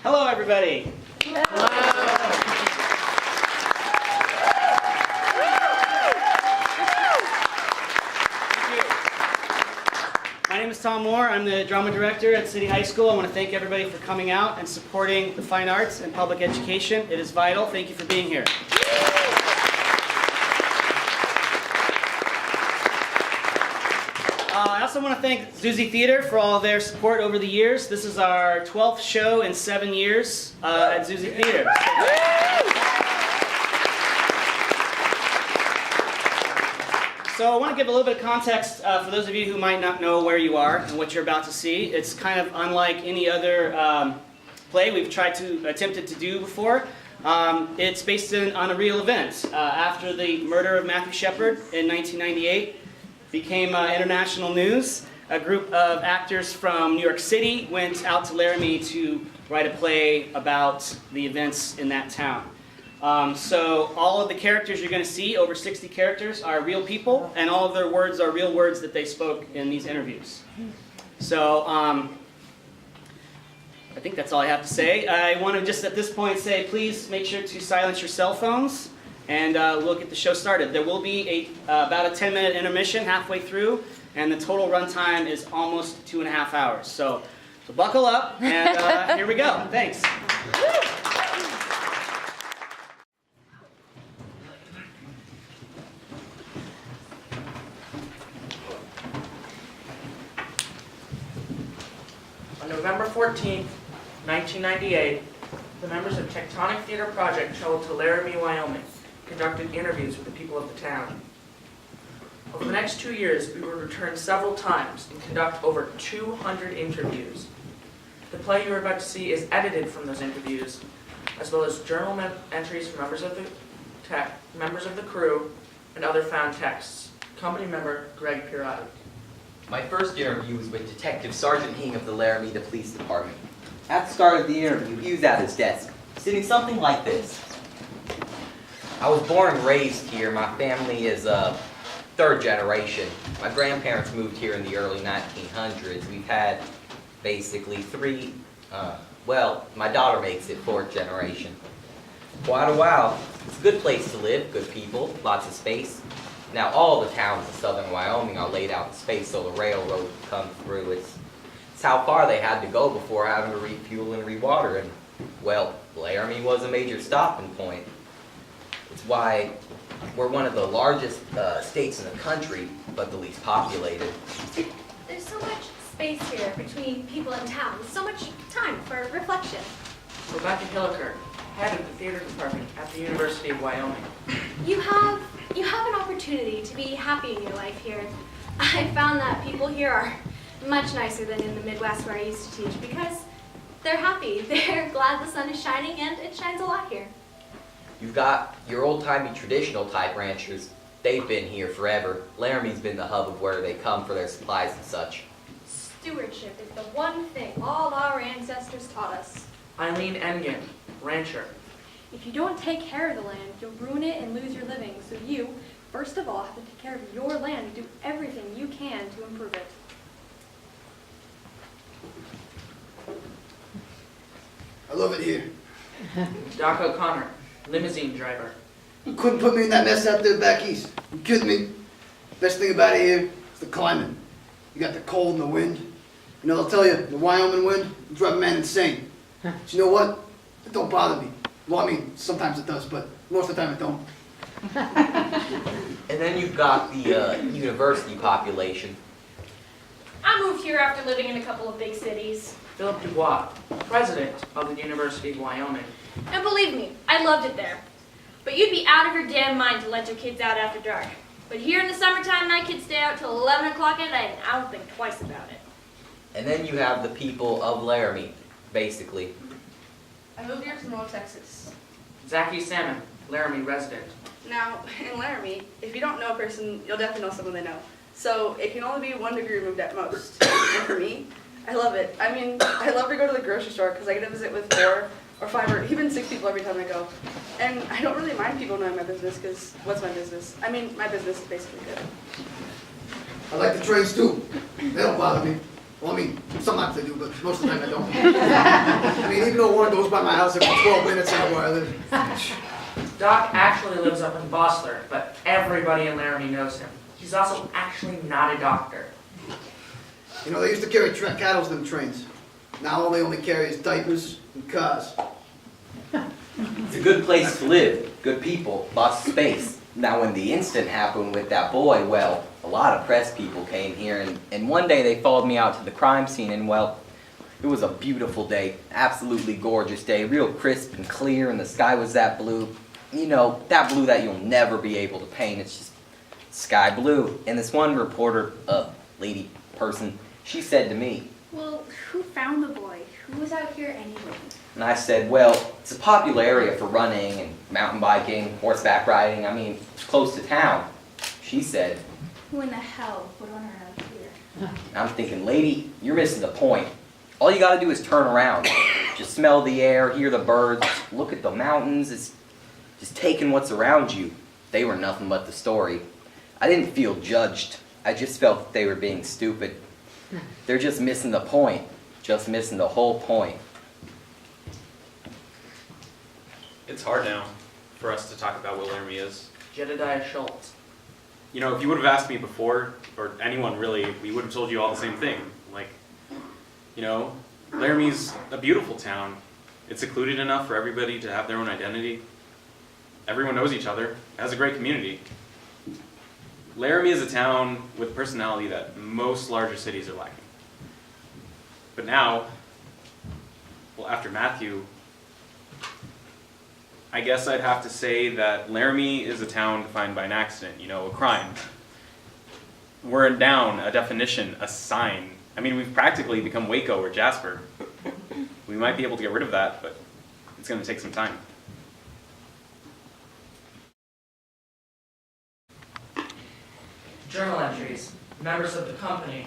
Hello, everybody. My name is Tom Moore. I'm the drama director at City High School. I want to thank everybody for coming out and supporting the fine arts and public education. It is vital. Thank you for being here. I also want to thank Zuzi Theater for all their support over the years. This is our 12th show in 7 years at Zuzi Theater. So I want to give a little bit of context for those of you who might not know where you are and what you're about to see. It's kind of unlike any other play we've attempted to do before. It's based on a real event. After the murder of Matthew Shepard in 1998, became international news. A group of actors from New York City went out to Laramie to write a play about the events in that town. So all of the characters you're going to see, over 60 characters, are real people, and all of their words are real words that they spoke in these interviews. So I think that's all I have to say. I want to just at this point say, please make sure to silence your cell phones, and we'll get the show started. There will be about a 10-minute intermission halfway through, and the total runtime is almost 2.5 hours. So buckle up, and here we go. Thanks. On November 14th, 1998, the members of Tectonic Theater Project traveled to Laramie, Wyoming, conducted interviews with the people of the town. Over the next 2 years, we will return several times and conduct over 200 interviews. The play you are about to see is edited from those interviews, as well as journal entries from members of the crew and other found texts. Company member Greg Pirati. My first interview was with Detective Sergeant Hing of the Laramie Police Department. At the start of the interview, he was at his desk, sitting something like this. I was born and raised here. My family is third generation. My grandparents moved here in the early 1900s. We've had basically my daughter makes it fourth generation. Quite a while. It's a good place to live, good people, lots of space. Now all the towns in southern Wyoming are laid out in space so the railroad can come through. It's how far they had to go before having to refuel and rewater, and well, Laramie was a major stopping point. It's why we're one of the largest states in the country, but the least populated. There's so much space here between people and towns, so much time for reflection. Rebecca Hilliker, head of the theater department at the University of Wyoming. You have an opportunity to be happy in your life here. I found that people here are much nicer than in the Midwest where I used to teach because they're happy. They're glad the sun is shining, and it shines a lot here. You've got your old-timey traditional type ranchers. They've been here forever. Laramie's been the hub of where they come for their supplies and such. Stewardship is the one thing all our ancestors taught us. Eileen Engen, rancher. If you don't take care of the land, you'll ruin it and lose your living. So you, first of all, have to take care of your land and do everything you can to improve it. I love it here. Doc O'Connor, limousine driver. You couldn't put me in that mess out there back east. You kidding me? Best thing about it here is the climate. You got the cold and the wind. You know, I'll tell you, the Wyoming wind will drive a man insane. But you know what? It don't bother me. Well, I mean, sometimes it does, but most of the time it don't. And then you've got the university population. I moved here after living in a couple of big cities. Philip Dubois, president of the University of Wyoming. And believe me, I loved it there. But you'd be out of your damn mind to let your kids out after dark. But here in the summertime, my kids stay out till 11 o'clock at night, and I don't think twice about it. And then you have the people of Laramie, basically. I moved here from North Texas. Zachy Salmon, Laramie resident. Now, in Laramie, if you don't know a person, you'll definitely know someone they know. So it can only be 1 degree removed at most. And for me, I love it. I mean, I love to go to the grocery store because I get to visit with 4 or 5 or even 6 people every time I go. And I don't really mind people knowing my business because what's my business? I mean, my business is basically good. I like the trains too. They don't bother me. Well, I mean, sometimes I do, but most of the time I don't. I mean, even though one goes by my house every 12 minutes out where I live. Doc actually lives up in Bossler, but everybody in Laramie knows him. He's also actually not a doctor. You know, they used to carry cattle in them trains. Now all they only carry is diapers and cars. It's a good place to live, good people, lots of space. Now when the incident happened with that boy, well, a lot of press people came here and one day they followed me out to the crime scene and well, it was a beautiful day, absolutely gorgeous day, real crisp and clear and the sky was that blue. You know, that blue that you'll never be able to paint, it's just sky blue. And this one reporter, lady person, she said to me, Well, who found the boy? Who was out here anyway? and I said, well, it's a popular area for running and mountain biking, horseback riding, I mean, it's close to town. She said, Who in the hell would run around here? and I'm thinking, lady, you're missing the point. All you gotta do is turn around. Just smell the air, hear the birds, look at the mountains, it's just taking what's around you. They were nothing but the story. I didn't feel judged. I just felt that they were being stupid. They're just missing the point. Just missing the whole point. It's hard now for us to talk about what Laramie is. Jedediah Schultz. You know, if you would have asked me before, or anyone really, we would have told you all the same thing. Like, you know, Laramie's a beautiful town. It's secluded enough for everybody to have their own identity. Everyone knows each other. It has a great community. Laramie is a town with personality that most larger cities are lacking. But now, well, after Matthew, I guess I'd have to say that Laramie is a town defined by an accident, you know, a crime. We're down a definition, a sign. I mean, we've practically become Waco or Jasper. We might be able to get rid of that, but it's going to take some time. Journal entries. Members of the company.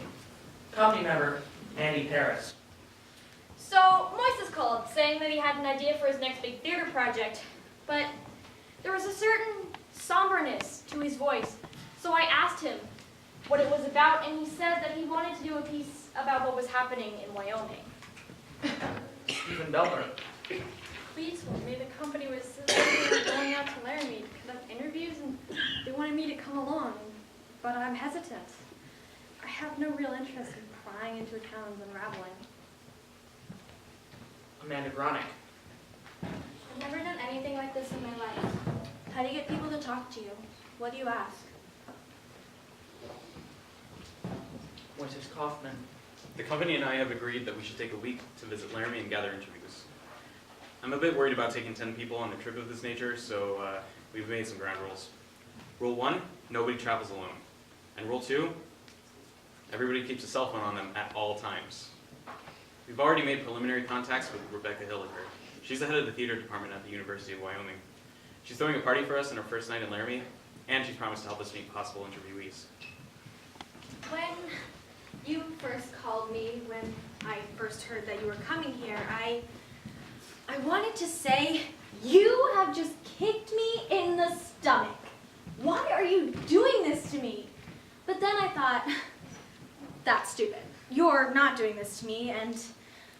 Company member, Andy Paris. So, Moises called, saying that he had an idea for his next big theater project, but there was a certain somberness to his voice. So I asked him what it was about, and he said that he wanted to do a piece about what was happening in Wyoming. Stephen Belber. Please told me the company was going out to Laramie to conduct interviews and they wanted me to come along, but I'm hesitant. I have no real interest in prying into a town's unraveling. Amanda Gronick. I've never done anything like this in my life. How do you get people to talk to you? What do you ask? Moises Kaufman. The company and I have agreed that we should take a week to visit Laramie and gather interviews. I'm a bit worried about taking 10 people on a trip of this nature, so we've made some ground rules. Rule 1, nobody travels alone. And rule 2, everybody keeps a cell phone on them at all times. We've already made preliminary contacts with Rebecca Hilliger. She's the head of the theater department at the University of Wyoming. She's throwing a party for us on our first night in Laramie, and she's promised to help us meet possible interviewees. When you first called me, when I first heard that you were coming here, I wanted to say, you have just kicked me in the stomach. Why are you doing this to me? But then I thought, that's stupid. You're not doing this to me, and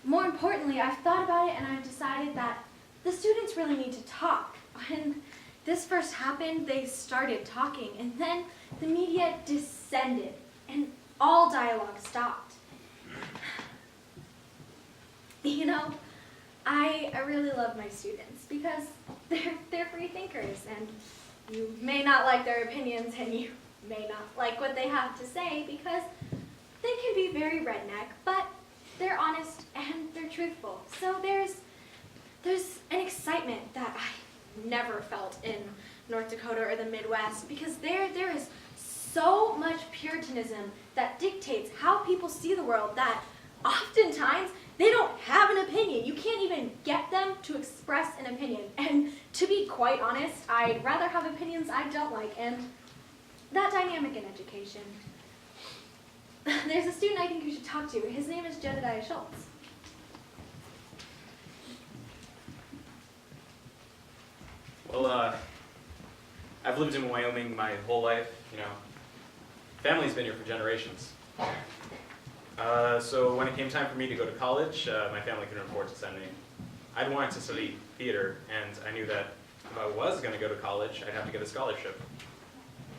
more importantly, I've thought about it and I've decided that the students really need to talk. When this first happened, they started talking, and then the media descended, and all dialogue stopped. You know, I really love my students because they're free thinkers, and you may not like their opinions and you may not like what they have to say because they can be very redneck, but they're honest and they're truthful. So there's an excitement that I never felt in North Dakota or the Midwest because there is so much Puritanism that dictates how people see the world that oftentimes they don't have an opinion. You can't even get them to express an opinion. And to be quite honest, I'd rather have opinions I don't like, and that dynamic in education. There's a student I think you should talk to. His name is Jedediah Schultz. Well, I've lived in Wyoming my whole life, you know. Family's been here for generations. So when it came time for me to go to college, my family couldn't afford to send me. I'd wanted to study theater, and I knew that if I was going to go to college, I'd have to get a scholarship.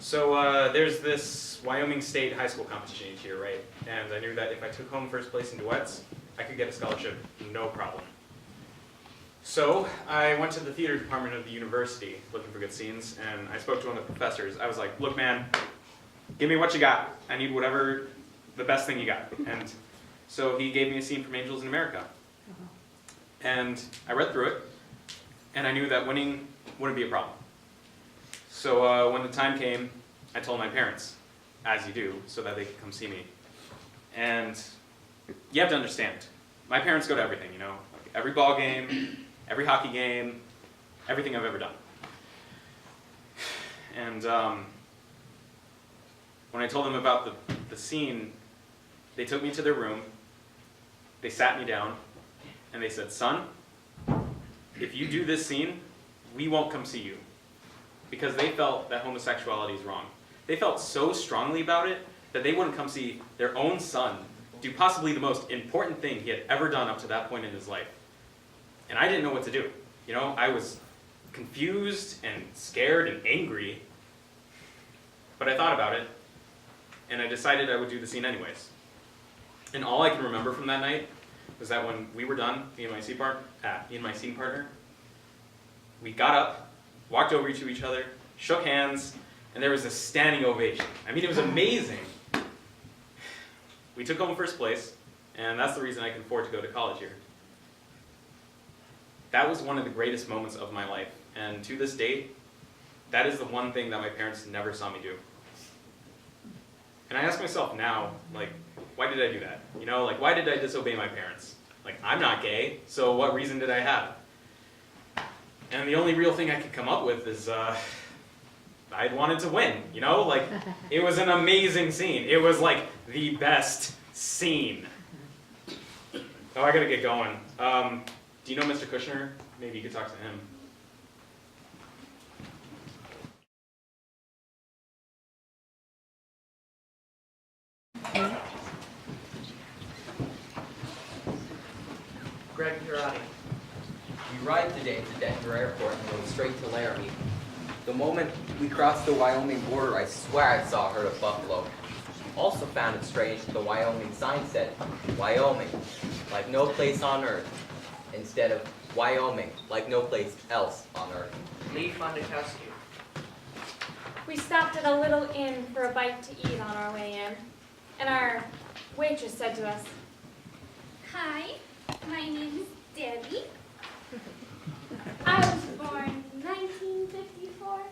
So there's this Wyoming State high school competition each year, right? And I knew that if I took home first place in duets, I could get a scholarship, no problem. So I went to the theater department of the university looking for good scenes, and I spoke to one of the professors. I was like, look man, give me what you got. I need whatever, the best thing you got. And so he gave me a scene from Angels in America. And I read through it, and I knew that winning wouldn't be a problem. So when the time came, I told my parents, as you do, so that they could come see me. And you have to understand, my parents go to everything, you know, like every ball game, every hockey game, everything I've ever done. And when I told them about the scene, they took me to their room, they sat me down, and they said, son, if you do this scene, we won't come see you. Because they felt that homosexuality is wrong. They felt so strongly about it that they wouldn't come see their own son do possibly the most important thing he had ever done up to that point in his life. And I didn't know what to do. You know, I was confused and scared and angry. But I thought about it, and I decided I would do the scene anyways. And all I can remember from that night was that when we were done, me and my scene partner, we got up, walked over to each other, shook hands, and there was a standing ovation. I mean, it was amazing. We took home first place, and that's the reason I can afford to go to college here. That was one of the greatest moments of my life, and to this date, that is the one thing that my parents never saw me do. And I ask myself now, like, why did I do that? You know, like, why did I disobey my parents? Like, I'm not gay, so what reason did I have? And the only real thing I could come up with is, I'd wanted to win, you know? Like, it was an amazing scene. It was, like, the best scene. Oh, I gotta get going. Do you know Mr. Kushner? Maybe you could talk to him. Greg Pirati. We arrived today at the Denver airport and rode straight to Laramie. The moment we crossed the Wyoming border, I swear I saw a herd of buffalo. Also found it strange that the Wyoming sign said, Wyoming, like no place on earth, instead of Wyoming, like no place else on earth. Lee Fondakowski. We stopped at a little inn for a bite to eat on our way in, and our waitress said to us, Hi, my name is Debbie. I was born in 1954,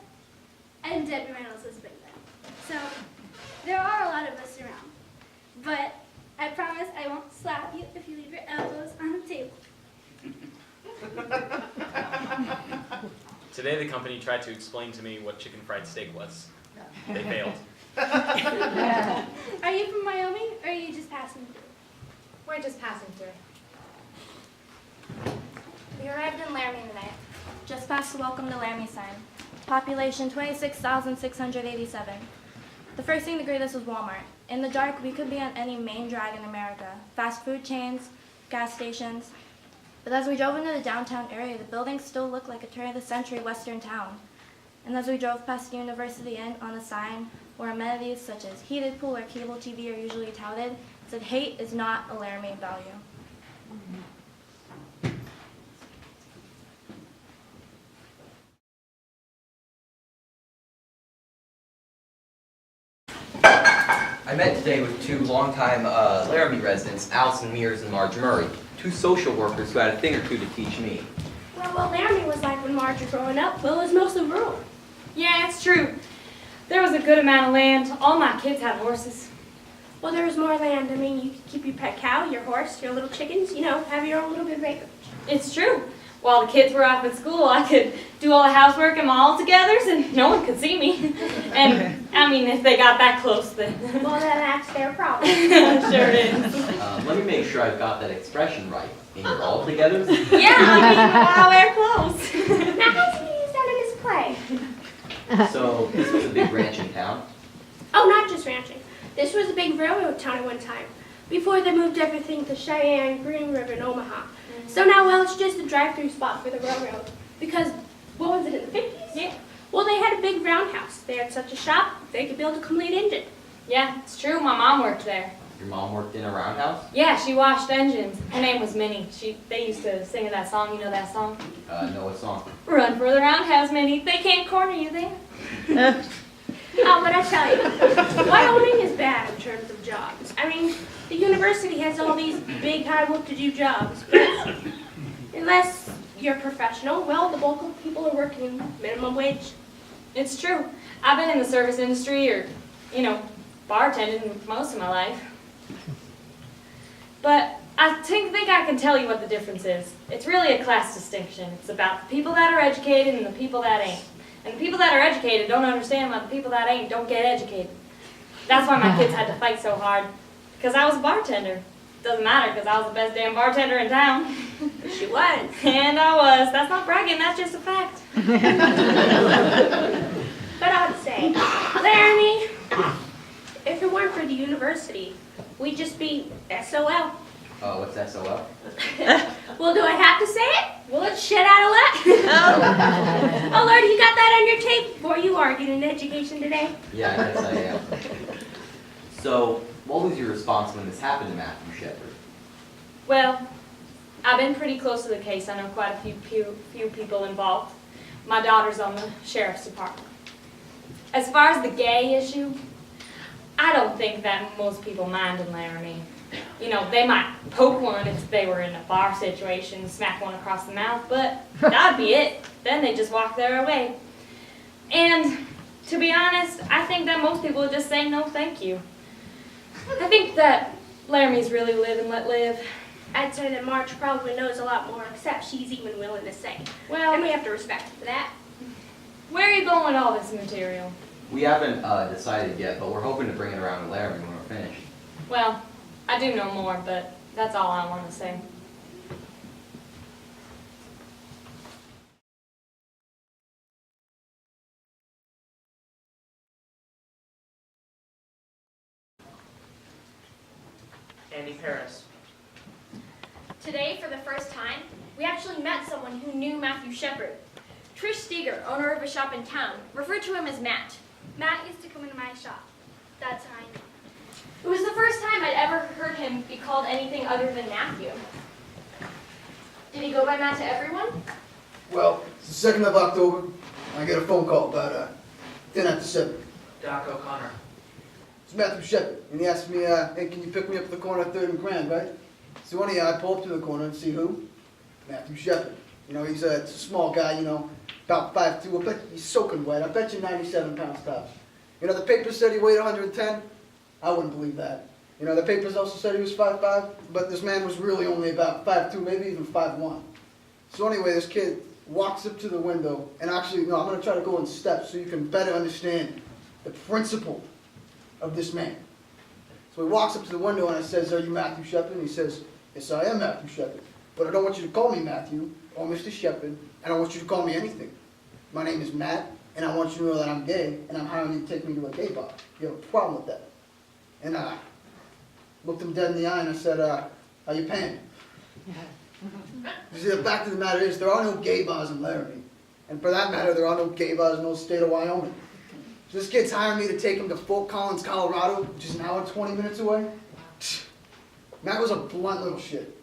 and Debbie Reynolds was big then. So there are a lot of us around, but I promise I won't slap you if you leave your elbows on the table. Today the company tried to explain to me what chicken fried steak was. They failed. Are you from Wyoming, or are you just passing through? we're just passing through. We arrived in Laramie tonight, just past the Welcome to Laramie sign. Population 26,687. The first thing to greet us was Walmart. In the dark, we could be on any main drag in America. Fast food chains, gas stations. But as we drove into the downtown area, the buildings still looked like a turn-of-the-century western town. And as we drove past the University Inn, on a sign where amenities such as heated pool or cable TV are usually touted, it said, "Hate is not a Laramie value." I met today with two longtime Laramie residents, Allison Mears and Marge Murray, two social workers who had a thing or two to teach me. Well, what Laramie was like when Marge was growing up, well, it was mostly rural. Yeah, it's true. There was a good amount of land. All my kids had horses. Well, there was more land. I mean, you could keep your pet cow, your horse, your little chickens, have your own little bit of acreage. It's true. While the kids were off at school, I could do all the housework in my all-togethers, and no one could see me. And, I mean, if they got that close, then... Well, then that's their problem. Sure it is. Let me make sure I've got that expression right. In your all-togethers? Yeah, I mean, I wear clothes. Now, how do you use that in this play? So, this was a big ranch in town. Oh, not just ranching. This was a big railroad town at one time. before they moved everything to Cheyenne, Green River, and Omaha. So now, well, it's just a drive-through spot for the railroad. Because, what was it, in the 50s? Yeah. Well, they had a big roundhouse. They had such a shop, they could build a complete engine. Yeah, it's true. My mom worked there. Your mom worked in a roundhouse? Yeah, she washed engines. Her name was Minnie. They used to sing that song. You know that song? No, what song? Run for the roundhouse, Minnie. They can't corner you there. Oh, but I tell you, Wyoming is bad in terms of jobs. I mean, the university has all these big, high, whoop-to-do jobs. But unless you're professional, well, the bulk of people are working minimum wage. It's true. I've been in the service industry or, bartending most of my life. But I think I can tell you what the difference is. It's really a class distinction. It's about the people that are educated and the people that ain't. And the people that are educated don't understand why the people that ain't don't get educated. That's why my kids had to fight so hard. Because I was a bartender. Doesn't matter because I was the best damn bartender in town. She was. And I was. That's not bragging, that's just a fact. But I would say, Laramie, if it weren't for the university, we'd just be SOL. What's SOL? Well, do I have to say it? Well, it's shit out of luck. Oh, Lord, you got that on your tape before you argued in education today? Yeah, I guess I am. So, what was your response when this happened to Matthew Shepard? Well, I've been pretty close to the case. I know quite a few people involved. My daughter's on the sheriff's department. As far as the gay issue, I don't think that most people mind in Laramie. They might poke one if they were in a bar situation, smack one across the mouth, but that'd be it. Then they just walk their way. And to be honest, I think that most people would just say no thank you. I think that Laramie's really live and let live. I'd say that Marge probably knows a lot more, except she's even willing to say. Well, And we have to respect her for that. where are you going with all this material? We haven't decided yet, but we're hoping to bring it around to Laramie when we're finished. Well, I do know more, but that's all I want to say. Andy Paris. Today, for the first time, we actually met someone who knew Matthew Shepard. Trish Steger, owner of a shop in town, referred to him as Matt. Matt used to come into my shop. That's how I know. It was the first time I'd ever heard him be called anything other than Matthew. Did he go by Matt to everyone? Well, it's the 2nd of October. I get a phone call about 10 after 7. Doc O'Connor. It's Matthew Shepard, and he asked me, hey, can you pick me up at the corner of 3rd and Grand, right? So I pull up to the corner and see who? Matthew Shepard. He's a small guy, about 5'2". I bet he's soaking wet. I bet you 97 pounds tops. The papers said he weighed 110. I wouldn't believe that. The papers also said he was 5'5", but this man was really only about 5'2", maybe even 5'1". So anyway, this kid walks up to the window, and actually, I'm going to try to go in steps so you can better understand the principle of this man. So he walks up to the window and I says, are you Matthew Shepard? And he says, yes, I am Matthew Shepard. But I don't want you to call me Matthew or Mr. Shepard. I don't want you to call me anything. My name is Matt, and I want you to know that I'm gay, and I'm hiring you to take me to a gay bar. You have a problem with that? And I looked him dead in the eye and I said, are you paying? You see, the fact of the matter is, there are no gay bars in Laramie. And for that matter, there are no gay bars in the state of Wyoming. So this kid's hiring me to take him to Fort Collins, Colorado, which is an hour and 20 minutes away. Matt was a blunt little shit.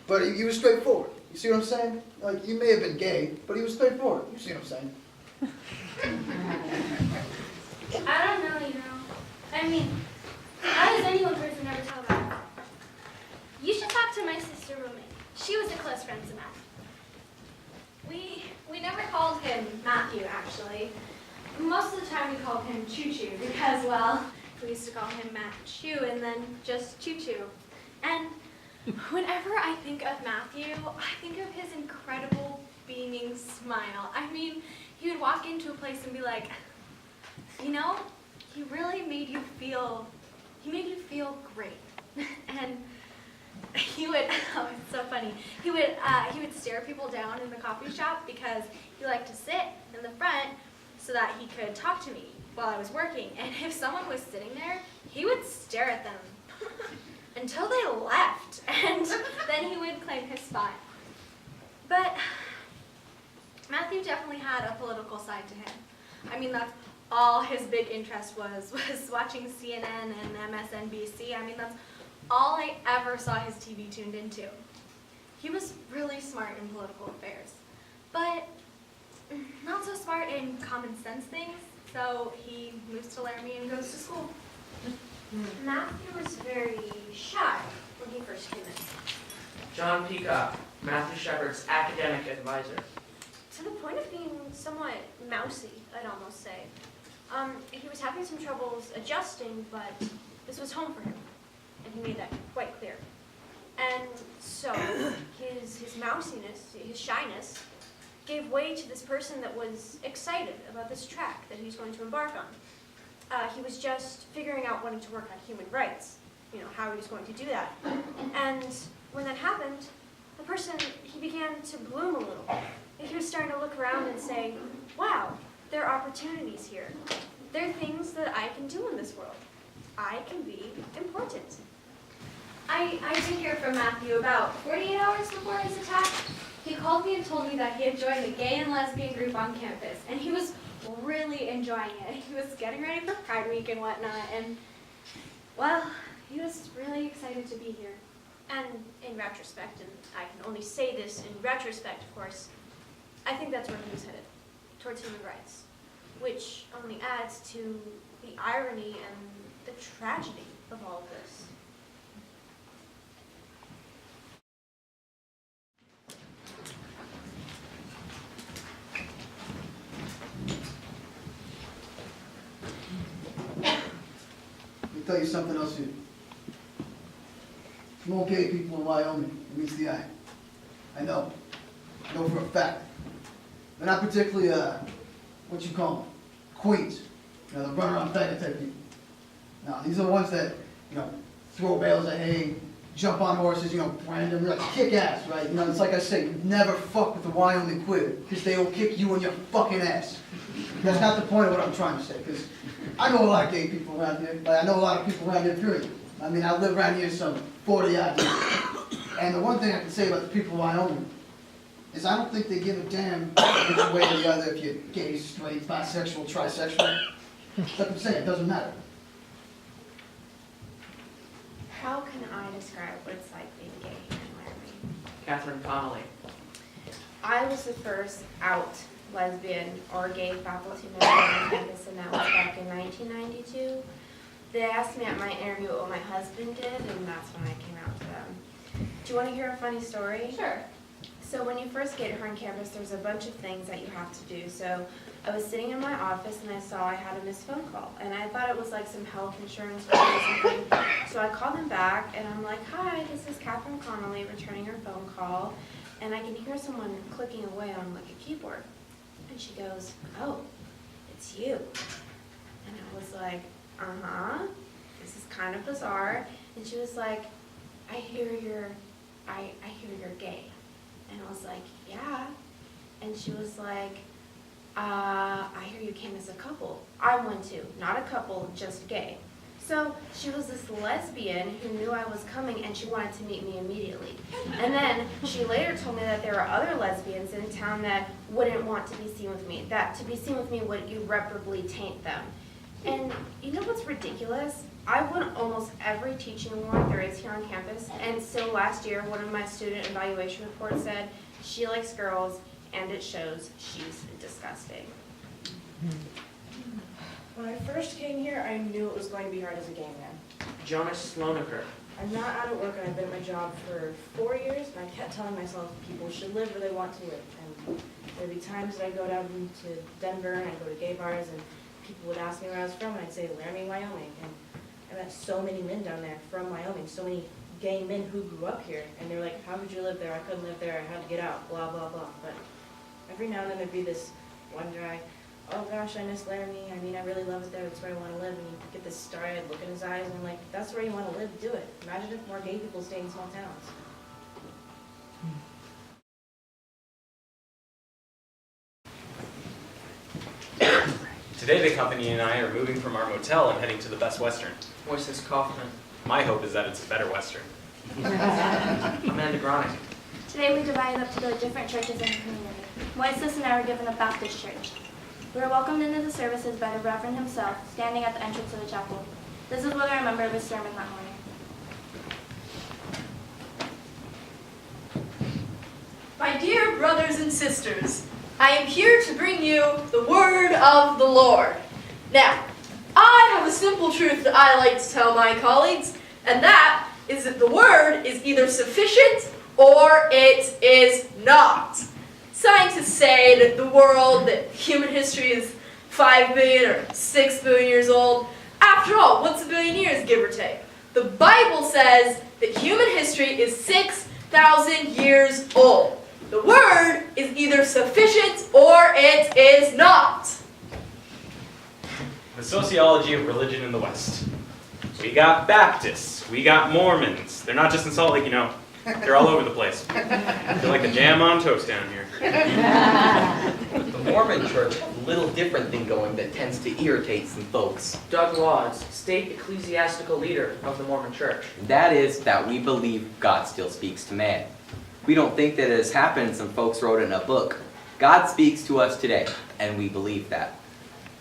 But he was straightforward. You see what I'm saying? Like, he may have been gay, but he was straightforward. You see what I'm saying? I don't know, I mean, how does any one person ever tell that? You should talk to my sister roommate. She was a close friend to Matt. We never called him Matthew, actually. Most of the time we called him Choo Choo because, well, we used to call him Matt Choo and then just Choo Choo. And whenever I think of Matthew, I think of his incredible beaming smile. I mean, he would walk into a place and be like, he really made you feel great. And he would, oh, it's so funny. He would stare people down in the coffee shop because he liked to sit in the front so that he could talk to me while I was working. And if someone was sitting there, he would stare at them. until they left, and then he would claim his spot. But Matthew definitely had a political side to him. I mean, that's all his big interest was watching CNN and MSNBC. I mean, that's all I ever saw his TV tuned into. He was really smart in political affairs, but not so smart in common sense things, so he moves to Laramie and goes to school. Matthew was very shy when he first came in. John Peacock, Matthew Shepard's academic advisor. To the point of being somewhat mousy, I'd almost say. He was having some troubles adjusting, but this was home for him, and he made that quite clear. And so his mousiness, his shyness, gave way to this person that was excited about this track that he was going to embark on. He was just figuring out wanting to work on human rights, how he was going to do that. And when that happened, the person, he began to bloom a little. And he was starting to look around and say, wow, there are opportunities here. There are things that I can do in this world. I can be important. I did hear from Matthew about 48 hours before his attack. He called me and told me that he had joined a gay and lesbian group on campus, and he was really enjoying it. He was getting ready for Pride Week and whatnot, and, well, he was really excited to be here. And in retrospect, and I can only say this in retrospect, of course, I think that's where he was headed, towards human rights, which only adds to the irony and the tragedy of all of this. Let me tell you something else here. Small gay people in Wyoming, it meets the eye. I know for a fact. They're not particularly, what you call them, queens. The run around faggot type people. No, these are the ones that, throw bales of hay, jump on horses, random, like kick ass, right? It's like I say, you never fuck with the Wyoming queer, because they will kick you in your fucking ass. That's not the point of what I'm trying to say, because I know a lot of gay people around here. Like, I know a lot of people around here, period. I mean, I live around here some 40-odd years. And the one thing I can say about the people of Wyoming is I don't think they give a damn which way or the other, if you're gay, straight, bisexual, trisexual. Like I'm saying, it doesn't matter. How can I describe what it's like being gay here in Laramie? Catherine Connolly. I was the first out lesbian or gay faculty member on campus, and that was back in 1992. They asked me at my interview what my husband did, and that's when I came out to them. Do you want to hear a funny story? Sure. So when you first get here on campus, there's a bunch of things that you have to do. So I was sitting in my office and I saw I had a missed phone call. And I thought it was like some health insurance or something. So I called them back and I'm like, hi, this is Catherine Connolly returning your phone call. And I can hear someone clicking away on like a keyboard. And she goes, oh, it's you. And I was like, uh-huh, this is kind of bizarre. And she was like, I hear you're gay. And I was like, yeah. And she was like, I hear you came as a couple. I'm one too. Not a couple, just gay. So she was this lesbian who knew I was coming and she wanted to meet me immediately. And then she later told me that there were other lesbians in town that wouldn't want to be seen with me. That to be seen with me would irreparably taint them. And you know what's ridiculous? I won almost every teaching award there is here on campus, and still last year, one of my student evaluation reports said, she likes girls, and it shows she's disgusting. When I first came here, I knew it was going to be hard as a gay man. Jonas Slonaker. I'm not out of work, and I've been at my job for 4 years, and I kept telling myself people should live where they want to live. And there'd be times that I'd go down to Denver, and I'd go to gay bars, and people would ask me where I was from, and I'd say Laramie, Wyoming. And I met so many men down there from Wyoming, so many gay men who grew up here, and they were like, how could you live there? I couldn't live there, I had to get out, blah, blah, blah. But every now and then there'd be this one guy, oh gosh, I miss Laramie, I mean, I really love it there, that's where I want to live. And you get this starry-eyed look in his eyes, and I'm like, if that's where you want to live, do it. Imagine if more gay people stayed in small towns. Today the company and I are moving from our motel and heading to the Best Western. Moises Kaufman. My hope is that it's a better Western. Amanda Gronick. Today we divided up to go to different churches in the community. Moises and I were given a Baptist church. We were welcomed into the services by the Reverend himself, standing at the entrance of the chapel. This is what I remember of his sermon that morning. My dear brothers and sisters, I am here to bring you the word of the Lord. Now, I have a simple truth that I like to tell my colleagues, and that is that the word is either sufficient or it is not. Scientists say that the world, that human history is 5 billion or 6 billion years old. After all, what's a billion years, give or take? The Bible says that human history is 6,000 years old. The word is either sufficient or it is not. The sociology of religion in the West. We got Baptists, we got Mormons. They're not just in Salt Lake, you know. They're all over the place. They're like the jam on toast down here. The Mormon church, a little different thing going that tends to irritate some folks. Doug Laws, state ecclesiastical leader of the Mormon Church. That is that we believe God still speaks to man. We don't think that it has happened, some folks wrote it in a book. God speaks to us today, and we believe that.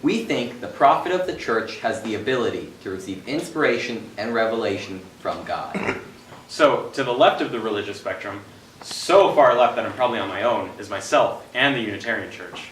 We think the prophet of the church has the ability to receive inspiration and revelation from God. So, to the left of the religious spectrum, so far left that I'm probably on my own, is myself and the Unitarian Church.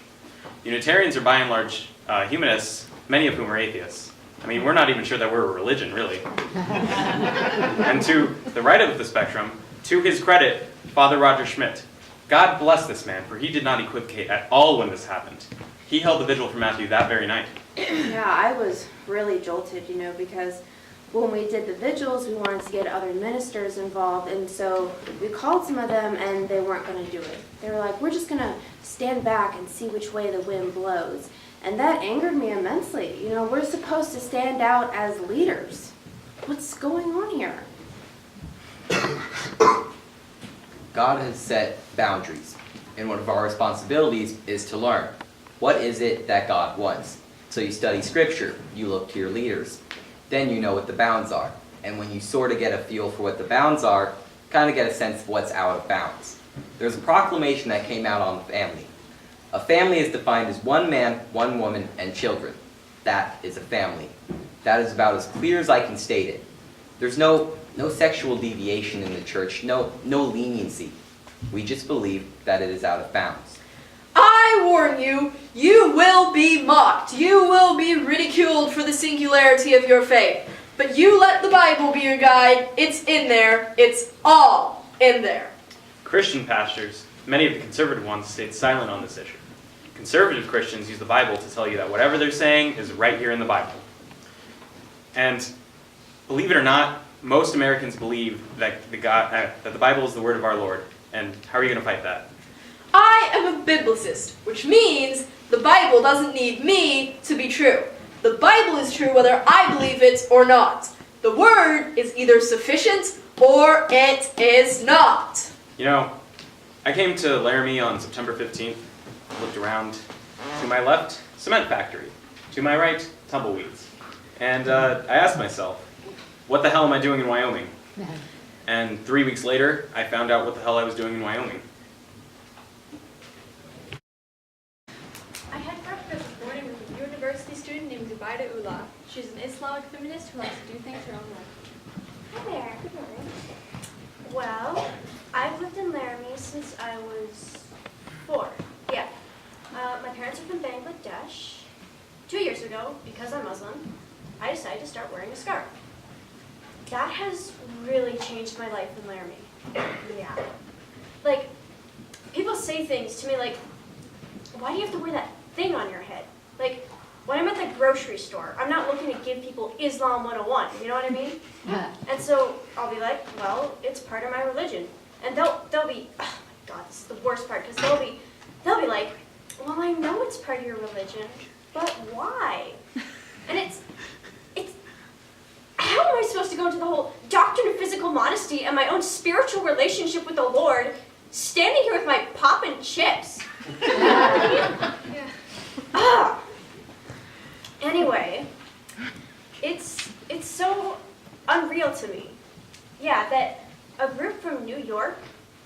Unitarians are by and large humanists, many of whom are atheists. I mean, we're not even sure that we're a religion, really. And to the right of the spectrum, to his credit, Father Roger Schmidt. God bless this man, for he did not equivocate at all when this happened. He held the vigil for Matthew that very night. Yeah, I was really jolted, because when we did the vigils, we wanted to get other ministers involved, and so we called some of them, and they weren't going to do it. They were like, we're just going to stand back and see which way the wind blows. And that angered me immensely. We're supposed to stand out as leaders. What's going on here? God has set boundaries, and one of our responsibilities is to learn. What is it that God wants? So you study scripture, you look to your leaders. Then you know what the bounds are. And when you sort of get a feel for what the bounds are, kind of get a sense of what's out of bounds. There's a proclamation that came out on the family. A family is defined as one man, one woman, and children. That is a family. That is about as clear as I can state it. There's no sexual deviation in the church, no leniency. We just believe that it is out of bounds. I warn you, you will be mocked. You will be ridiculed for the singularity of your faith. But you let the Bible be your guide. It's in there. It's all in there. Christian pastors, many of the conservative ones, stayed silent on this issue. Conservative Christians use the Bible to tell you that whatever they're saying is right here in the Bible. And believe it or not, most Americans believe that the Bible is the word of our Lord. And how are you going to fight that? I am a biblicist, which means the Bible doesn't need me to be true. The Bible is true whether I believe it or not. The word is either sufficient or it is not. I came to Laramie on September 15th, looked around. To my left, cement factory. To my right, tumbleweeds. And I asked myself, what the hell am I doing in Wyoming? And 3 weeks later, I found out what the hell I was doing in Wyoming. I had breakfast this morning with a university student named Zubaida Ullah. She's an Islamic feminist who likes to do things her own way. Hi there. Good morning. Well, I've lived in Laramie since I was 4. Yeah. My parents are from Bangladesh. 2 years ago, because I'm Muslim, I decided to start wearing a scarf. That has really changed my life in Laramie. Yeah. Like, people say things to me like, why do you have to wear that thing on your head? Like, when I'm at the grocery store, I'm not looking to give people Islam 101, you know what I mean? And so I'll be like, well, it's part of my religion. And they'll be, oh my God, this is the worst part, because they'll be like, well, I know it's part of your religion, but why? And it's, how am I supposed to go into the whole doctrine of physical modesty and my own spiritual relationship with the Lord, standing here with my pop and chips? You know what I mean? Anyway, it's so unreal to me. Yeah, that a group from New York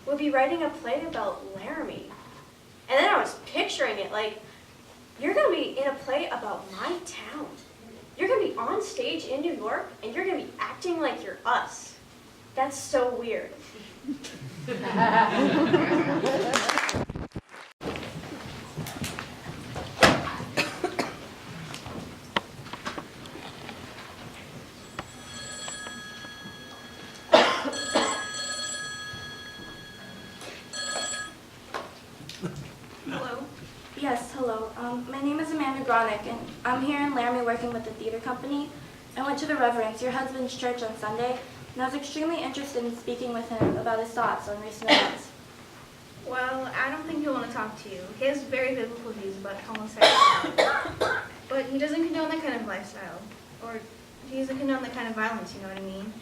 would be writing a play about Laramie. And then I was picturing it like, you're going to be in a play about my town. You're going to be on stage in New York, and you're going to be acting like you're us. That's so weird. Hello. Yes, hello. My name is Amanda Gronick, and I'm here in Laramie working with the theater company. I went to the Reverend's, your husband's church, on Sunday, and I was extremely interested in speaking with him about his thoughts on recent events. Well, I don't think he'll want to talk to you. He has very biblical views about homosexuality. But he doesn't condone that kind of lifestyle. Or he doesn't condone that kind of violence, you know what I mean?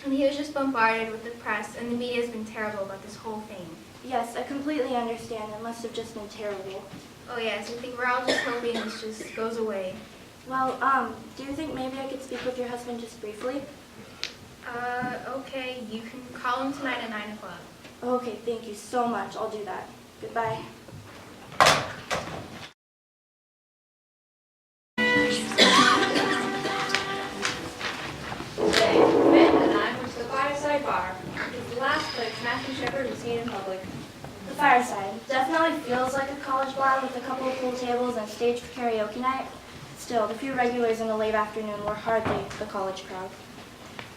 And he was just bombarded with the press, and the media has been terrible about this whole thing. Yes, I completely understand. It must have just been terrible. Oh yes, I think we're all just hoping this just goes away. Well, do you think maybe I could speak with your husband just briefly? Okay, you can call him tonight at 9 o'clock. Okay, thank you so much. I'll do that. Goodbye. Today, Ben and I went to the Fireside Bar. It was the last place Matthew Shepard was seen in public. The Fireside definitely feels like a college bar with a couple of pool tables and stage for karaoke night. Still, the few regulars in the late afternoon were hardly the college crowd.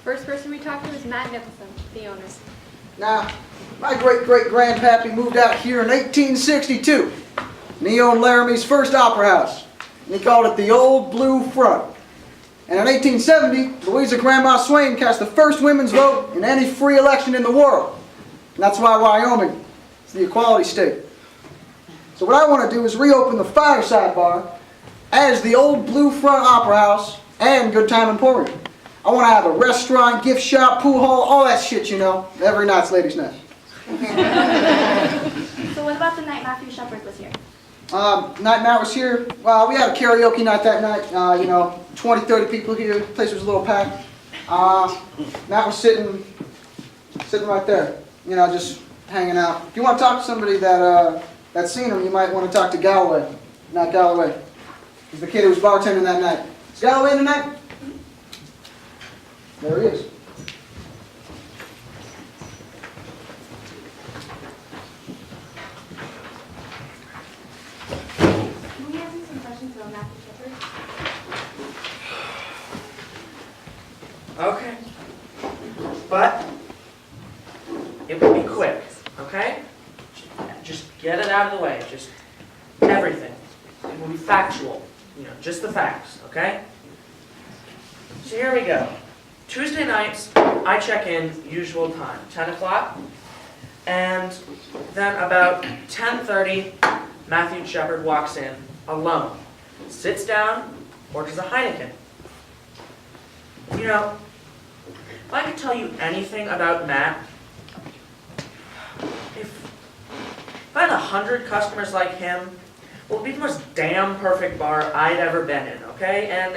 First person we talked to was Matt Nicholson, the owner. Now, my great-great-grandpappy moved out here in 1862, and he owned Laramie's first opera house, and he called it the Old Blue Front. And in 1870, Louisa Grandma Swain cast the first women's vote in any free election in the world. And that's why Wyoming is the equality state. So what I want to do is reopen the Fireside Bar as the Old Blue Front Opera House and Good Time Emporium. I want to have a restaurant, gift shop, pool hall, all that shit, you know. Every night's ladies' night. So what about the night Matthew Shepard was here? Night Matt was here. We had a karaoke night that night. 20, 30 people here. The place was a little packed. Matt was sitting right there. Just hanging out. If you want to talk to somebody that's seen him, you might want to talk to Galloway. Not Galloway. He's the kid who was bartending that night. Is Galloway in tonight? There he is. Can we ask you some questions about Matthew Shepard? Okay. But it will be quick, okay? Just get it out of the way. Just everything. It will be factual. Just the facts, okay? So here we go. Tuesday nights, I check in usual time, 10 o'clock. And then about 10:30, Matthew Shepard walks in alone, sits down, orders a Heineken. If I could tell you anything about Matt, if I had 100 customers like him, well, it'd be the most damn perfect bar I'd ever been in, okay? And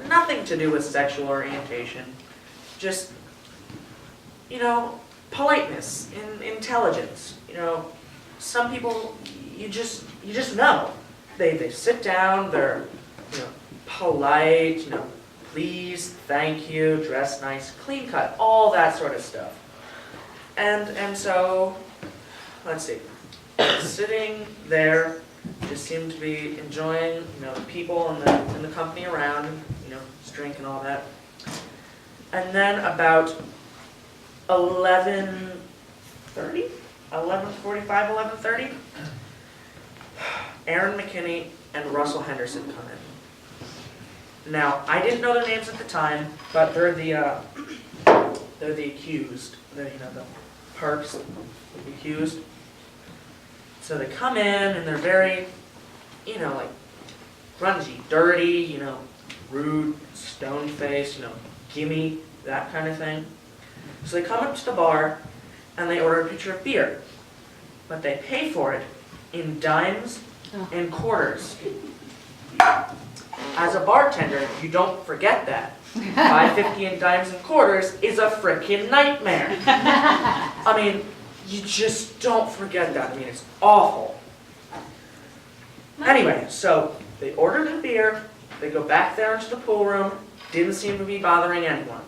nothing to do with sexual orientation. Just, politeness, intelligence. Some people, you just know. They sit down, they're, polite, please, thank you, dress nice, clean cut, all that sort of stuff. And so, let's see, sitting there, just seemed to be enjoying, the people and the company around, his drink and all that. And then about 11:30, 11:30, Aaron McKinney and Russell Henderson come in. Now, I didn't know their names at the time, but they're the accused. They're, the perps of the accused. So they come in and they're very, like grungy, dirty, rude, stone-faced, gimme, that kind of thing. So they come up to the bar and they order a pitcher of beer, but they pay for it in dimes and quarters. As a bartender, you don't forget that. $5.50 in dimes and quarters is a frickin' nightmare. I mean, you just don't forget that. I mean, it's awful. Anyway, so they ordered a beer, they go back there into the pool room, didn't seem to be bothering anyone.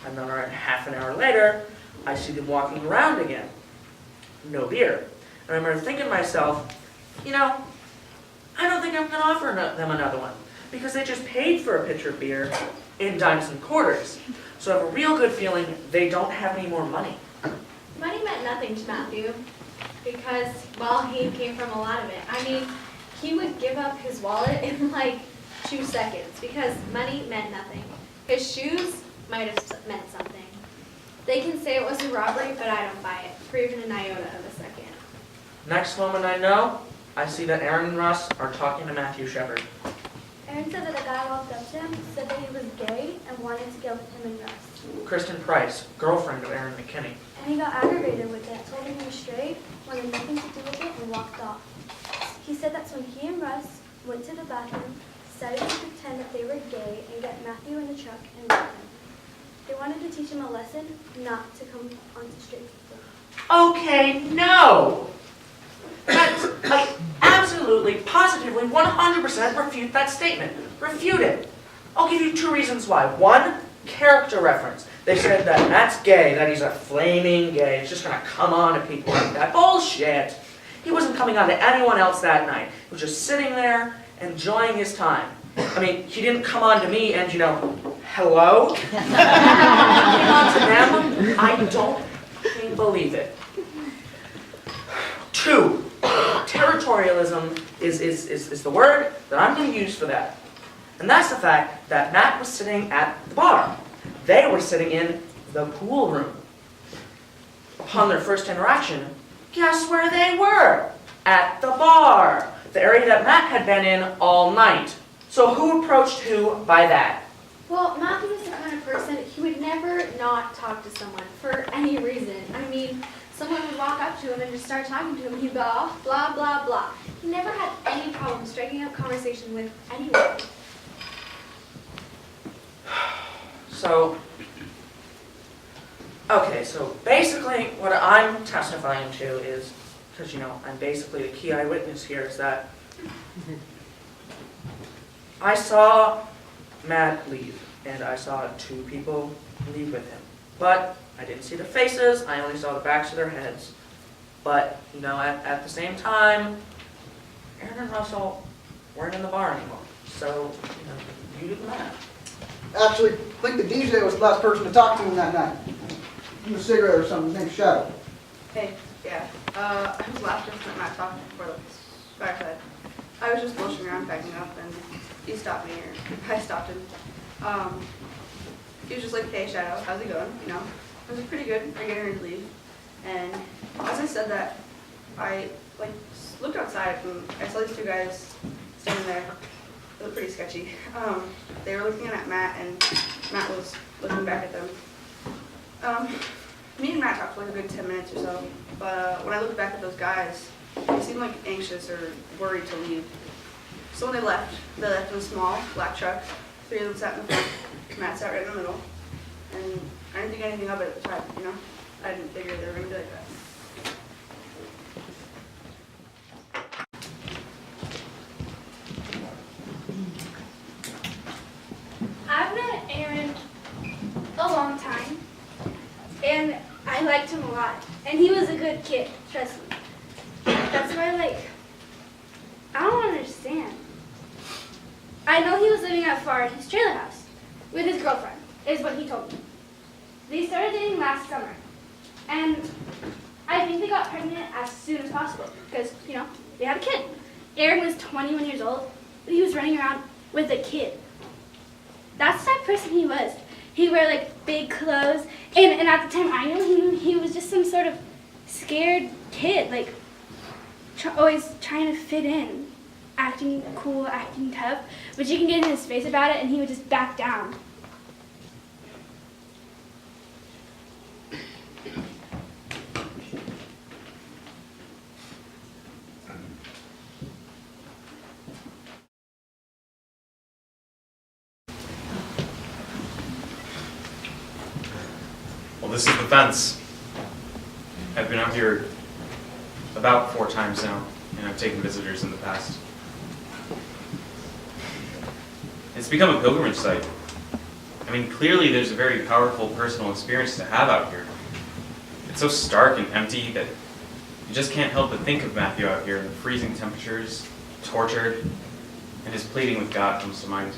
Another half an hour later, I see them walking around again. No beer. And I remember thinking to myself, you know, I don't think I'm going to offer them another one, because they just paid for a pitcher of beer in dimes and quarters. So I have a real good feeling they don't have any more money. Money meant nothing to Matthew because, well, he came from a lot of it. I mean, he would give up his wallet in like 2 seconds because money meant nothing. His shoes might have meant something. They can say it was a robbery, but I don't buy it for even an iota of a second. Next moment I know, I see that Aaron and Russ are talking to Matthew Shepard. Aaron said that a guy walked up to him, said that he was gay, and wanted to get with him and Russ. Kristen Price, girlfriend of Aaron McKinney. And he got aggravated with it, told him he was straight, wanted nothing to do with it, and walked off. He said that's when he and Russ went to the bathroom, decided to pretend that they were gay, and get Matthew in the truck and drive him. They wanted to teach him a lesson not to come onto straight people. Okay, no! I absolutely, positively, 100% refute that statement. Refute it. I'll give you 2 reasons why. 1, character reference. They said that Matt's gay, that he's a flaming gay. He's just going to come on to people like that. Bullshit. He wasn't coming on to anyone else that night. He was just sitting there, enjoying his time. I mean, he didn't come on to me and, you know, hello? He came on to them. I don't fucking believe it. 2, territorialism is the word that I'm going to use for that. And that's the fact that Matt was sitting at the bar. They were sitting in the pool room. Upon their first interaction, guess where they were? At the bar. The area that Matt had been in all night. So who approached who by that? Well, Matthew was the kind of person, he would never not talk to someone for any reason. I mean, someone would walk up to him and just start talking to him, and he'd go off, blah, blah, blah. He never had any problem striking up conversation with anyone. So, okay, so basically what I'm testifying to is, because, you know, I'm basically the key eyewitness here, is that I saw Matt leave, and I saw 2 people leave with him. But I didn't see their faces, I only saw the backs of their heads. But, you know, at the same time, Aaron and Russell weren't in the bar anymore. So, you know, you do the math. Actually, I think the DJ was the last person to talk to him that night. Give him a cigarette or something, his name's Shadow. Hey, yeah. I was the last person that Matt talked to before the fireside. I was just bullshitting around packing up, and he stopped me, or I stopped him. He was just like, hey, Shadow, how's it going? You know, it was pretty good. I getting ready to leave. And as I said that, I like looked outside, and I saw these 2 guys standing there. They looked pretty sketchy. They were looking at Matt, and Matt was looking back at them. Me and Matt talked for like a good 10 minutes or so, but when I looked back at those guys, they seemed like anxious or worried to leave. So when they left in a small black truck. 3 of them sat in the front, Matt sat right in the middle, and I didn't think anything of it at the time, you know? I didn't figure they were going to be like that. I've known Aaron a long time, and I liked him a lot. And he was a good kid, trust me. That's why, I don't understand. I know he was living out far in his trailer house with his girlfriend, is what he told me. They started dating last summer, and I think they got pregnant as soon as possible because, you know, they had a kid. Aaron was 21 years old, but he was running around with a kid. That's the type of person he was. He'd wear big clothes, and at the time I knew him, he was just some sort of scared kid, always trying to fit in, acting cool, acting tough, but you can get in his face about it and he would just back down. this is the fence. I've been out here about 4 times now, and I've taken visitors in the past. It's become a pilgrimage site. I mean, clearly there's a very powerful personal experience to have out here. It's so stark and empty that you just can't help but think of Matthew out here in the freezing temperatures, tortured, and his pleading with God comes to mind.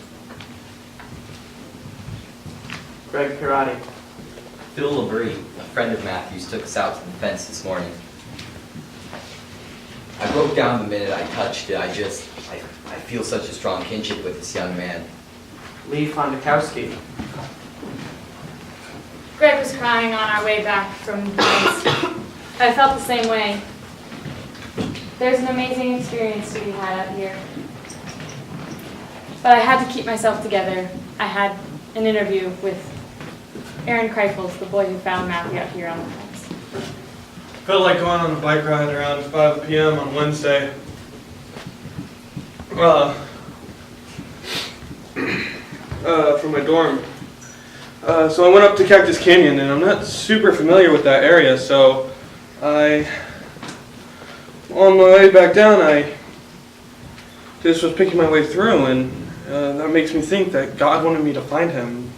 Greg Pirati. Phil Labrie, a friend of Matthew's, took us out to the fence this morning. I broke down the minute I touched it. I feel such a strong kinship with this young man. Lee Fondakowski. Greg was crying on our way back from the base. I felt the same way. There's an amazing experience to be had out here. But I had to keep myself together. I had an interview with Aaron Kreifels, the boy who found Matthew out here on the fence. Felt like going on a bike ride around 5 p.m. on Wednesday. From my dorm. So I went up to Cactus Canyon, and I'm not super familiar with that area, so on my way back down, I just was picking my way through, and that makes me think that God wanted me to find him,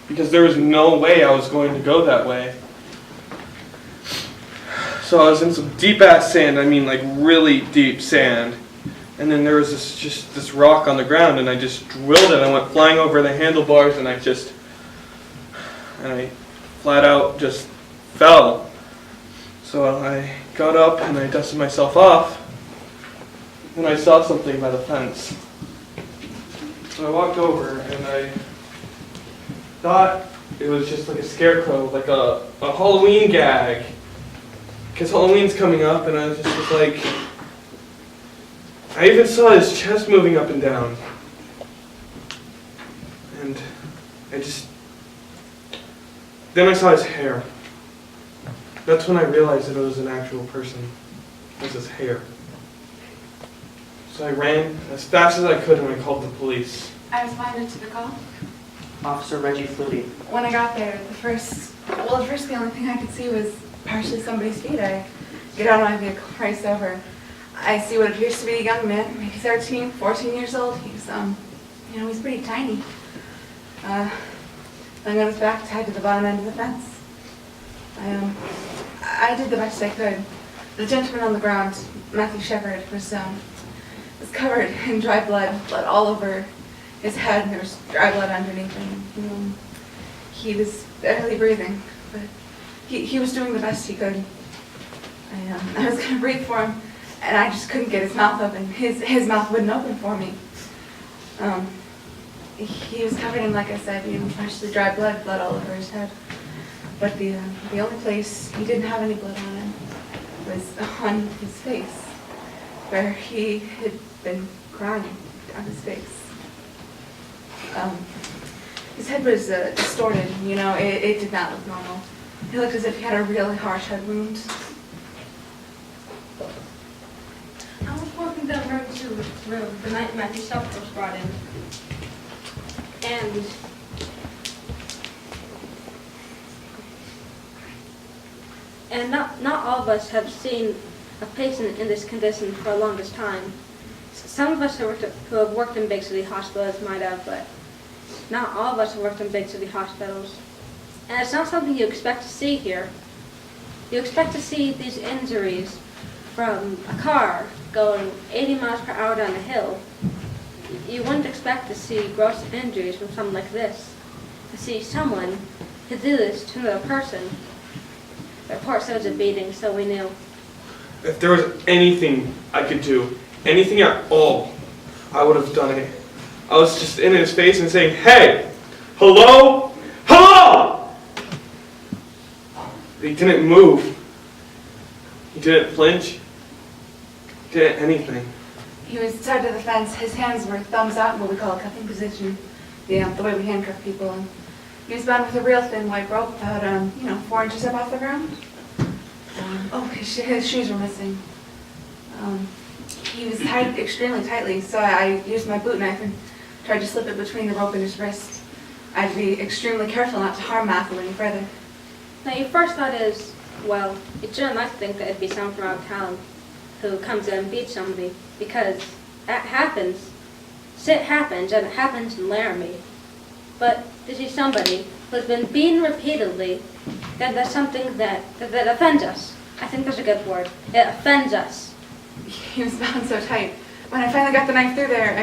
because there was no way I was going to go that way. So I was in some deep-ass sand, I mean like really deep sand. And then there was this rock on the ground, and I just drilled it. I went flying over the handlebars, and I flat out just fell. So I got up and I dusted myself off, and I saw something by the fence. So I walked over, and I thought it was just like a scarecrow, like a Halloween gag. Because Halloween's coming up, and I was just like, I even saw his chest moving up and down. And then I saw his hair. That's when I realized that it was an actual person. It was his hair. So I ran as fast as I could, and I called the police. I responded to the call. Officer Reggie Flutie. When I got there, the only thing I could see was partially somebody's feet. I get out of my vehicle, race over. I see what appears to be a young man, maybe 13, 14 years old. He's, he's pretty tiny. Lying on his back, tied to the bottom end of the fence. I did the best I could. The gentleman on the ground, Matthew Shepard, was covered in dry blood all over his head, and there was dry blood underneath him. He was barely breathing, but he was doing the best he could. I was going to breathe for him, and I just couldn't get his mouth open. His mouth wouldn't open for me. He was covered in, like I said, partially dry blood all over his head. But the only place he didn't have any blood on him was on his face, where he had been crying on his face. His head was distorted, it did not look normal. He looked as if he had a really harsh head wound. I was walking down emergency room the night Matthew Shepard was brought in. And not all of us have seen a patient in this condition for the longest time. Some of us who have worked in big city hospitals might have, but not all of us have worked in big city hospitals. And it's not something you expect to see here. You expect to see these injuries from a car going 80 miles per hour down a hill. You wouldn't expect to see gross injuries from something like this. To see someone who did this to another person. The report said it was a beating, so we knew. If there was anything I could do, anything at all, I would have done it. I was just in his face and saying, "Hey, hello, hello!" He didn't move. He didn't flinch. He didn't anything. He was tied to the fence. His hands were thumbs out in what we call a cuffing position, the way we handcuff people. And he was bound with a real thin white rope, about 4 inches up off the ground. His shoes were missing. He was tied extremely tightly, so I used my boot knife and tried to slip it between the rope and his wrist. I had to be extremely careful not to harm Matthew any further. Now, your first thought is, well, it's sure nice to think that it'd be someone from out of town who comes in and beats somebody, because that happens. Shit happens, and it happens in Laramie. But to see somebody who's been beaten repeatedly, that's something that offends us. I think that's a good word. It offends us. He was bound so tight. When I finally got the knife through there,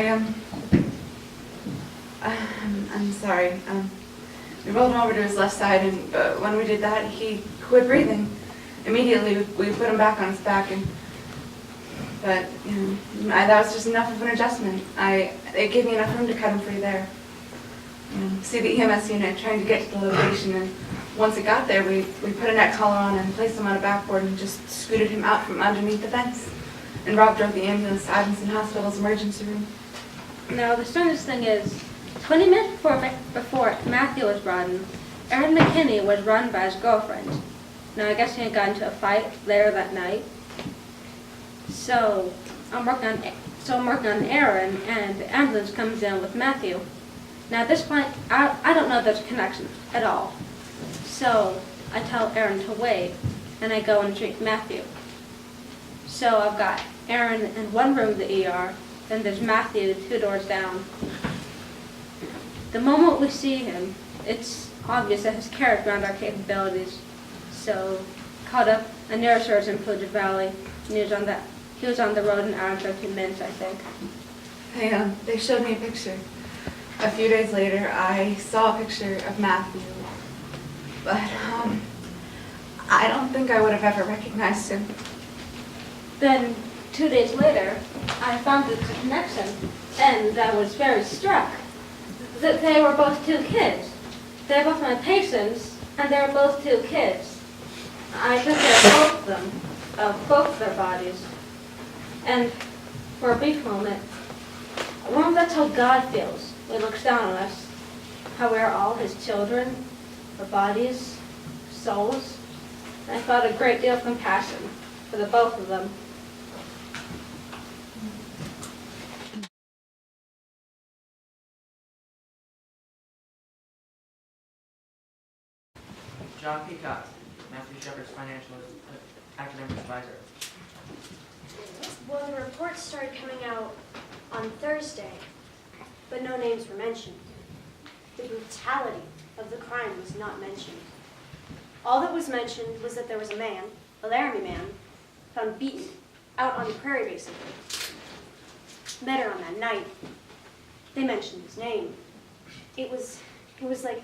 I'm sorry. We rolled him over to his left side, and when we did that, he quit breathing. Immediately, we put him back on his back, but that was just enough of an adjustment. It gave me enough room to cut him free there. See the EMS unit trying to get to the location, and once it got there, we put a neck collar on and placed him on a backboard and just scooted him out from underneath the fence. And Rob drove the ambulance to Adamson Hospital's emergency room. Now, the strangest thing is, 20 minutes before Matthew was brought in, Aaron McKinney was run by his girlfriend. Now, I guess he had gotten into a fight later that night. So I'm working on Aaron, and the ambulance comes in with Matthew. Now, at this point, I don't know if there's a connection at all. So I tell Aaron to wait, and I go and treat Matthew. So I've got Aaron in one room of the ER, then there's Matthew 2 doors down. The moment we see him, it's obvious that his care is beyond our capabilities. So called up a neurosurgeon in Puget Valley, and he was on the road in around 13 minutes, I think. They showed me a picture. A few days later, I saw a picture of Matthew, but I don't think I would have ever recognized him. Then 2 days later, I found the connection, and I was very struck that they were both 2 kids. They were both my patients, and they were both 2 kids. I took care of both of them, of both their bodies. And for a brief moment, I wonder if that's how God feels when He looks down on us, how we're all His children, our bodies, souls. And I felt a great deal of compassion for the both of them. John Peacock, Matthew Shepard's financial academic advisor. Well, the reports started coming out on Thursday, but no names were mentioned. The brutality of the crime was not mentioned. All that was mentioned was that there was a man, a Laramie man, found beaten out on the prairie, basically. Later on that night, they mentioned his name. It was like,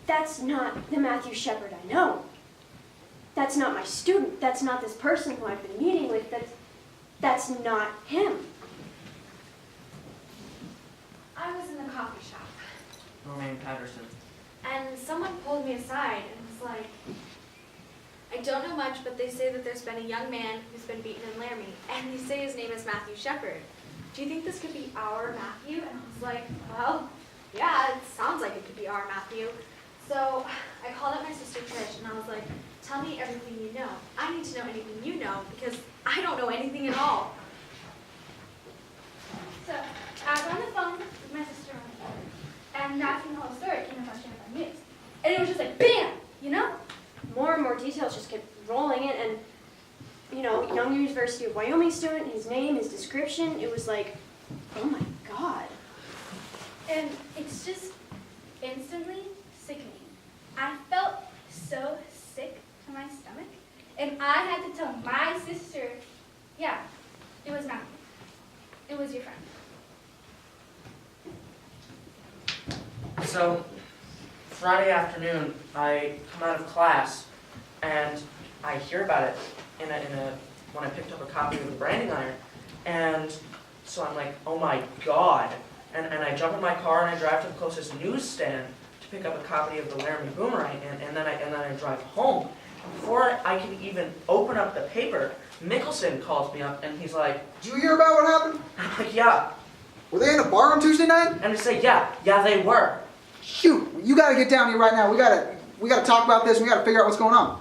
that's not the Matthew Shepard I know. That's not my student. That's not this person who I've been meeting with. That's not him. I was in the coffee shop, Romaine Patterson. and someone pulled me aside and was like, I don't know much, but they say that there's been a young man who's been beaten in Laramie, and they say his name is Matthew Shepard. Do you think this could be our Matthew? And I was like, well, yeah, it sounds like it could be our Matthew. So I called up my sister Trish, and I was like, tell me everything you know. I need to know anything you know, because I don't know anything at all. So I was on the phone with my sister on the phone, and asking the whole story came across Jennifer News. And it was just like, bam, you know? More and more details just kept rolling in, and, you know, young University of Wyoming student, his name, his description, it was like, oh my God. And it's just instantly sickening. I felt so sick to my stomach, and I had to tell my sister, yeah, it was Matthew. It was your friend. So, Friday afternoon, I come out of class, and I hear about it when I picked up a copy of the branding iron, and so I'm like, oh my God. And I jump in my car and I drive to the closest newsstand to pick up a copy of the Laramie Boomerang, and then I drive home. And before I can even open up the paper, Mickelson calls me up and he's like, Did you hear about what happened? I'm like, yeah. Were they in a bar on Tuesday night? And I say, yeah, they were. Shoot, you gotta get down here right now. We gotta talk about this. We gotta figure out what's going on.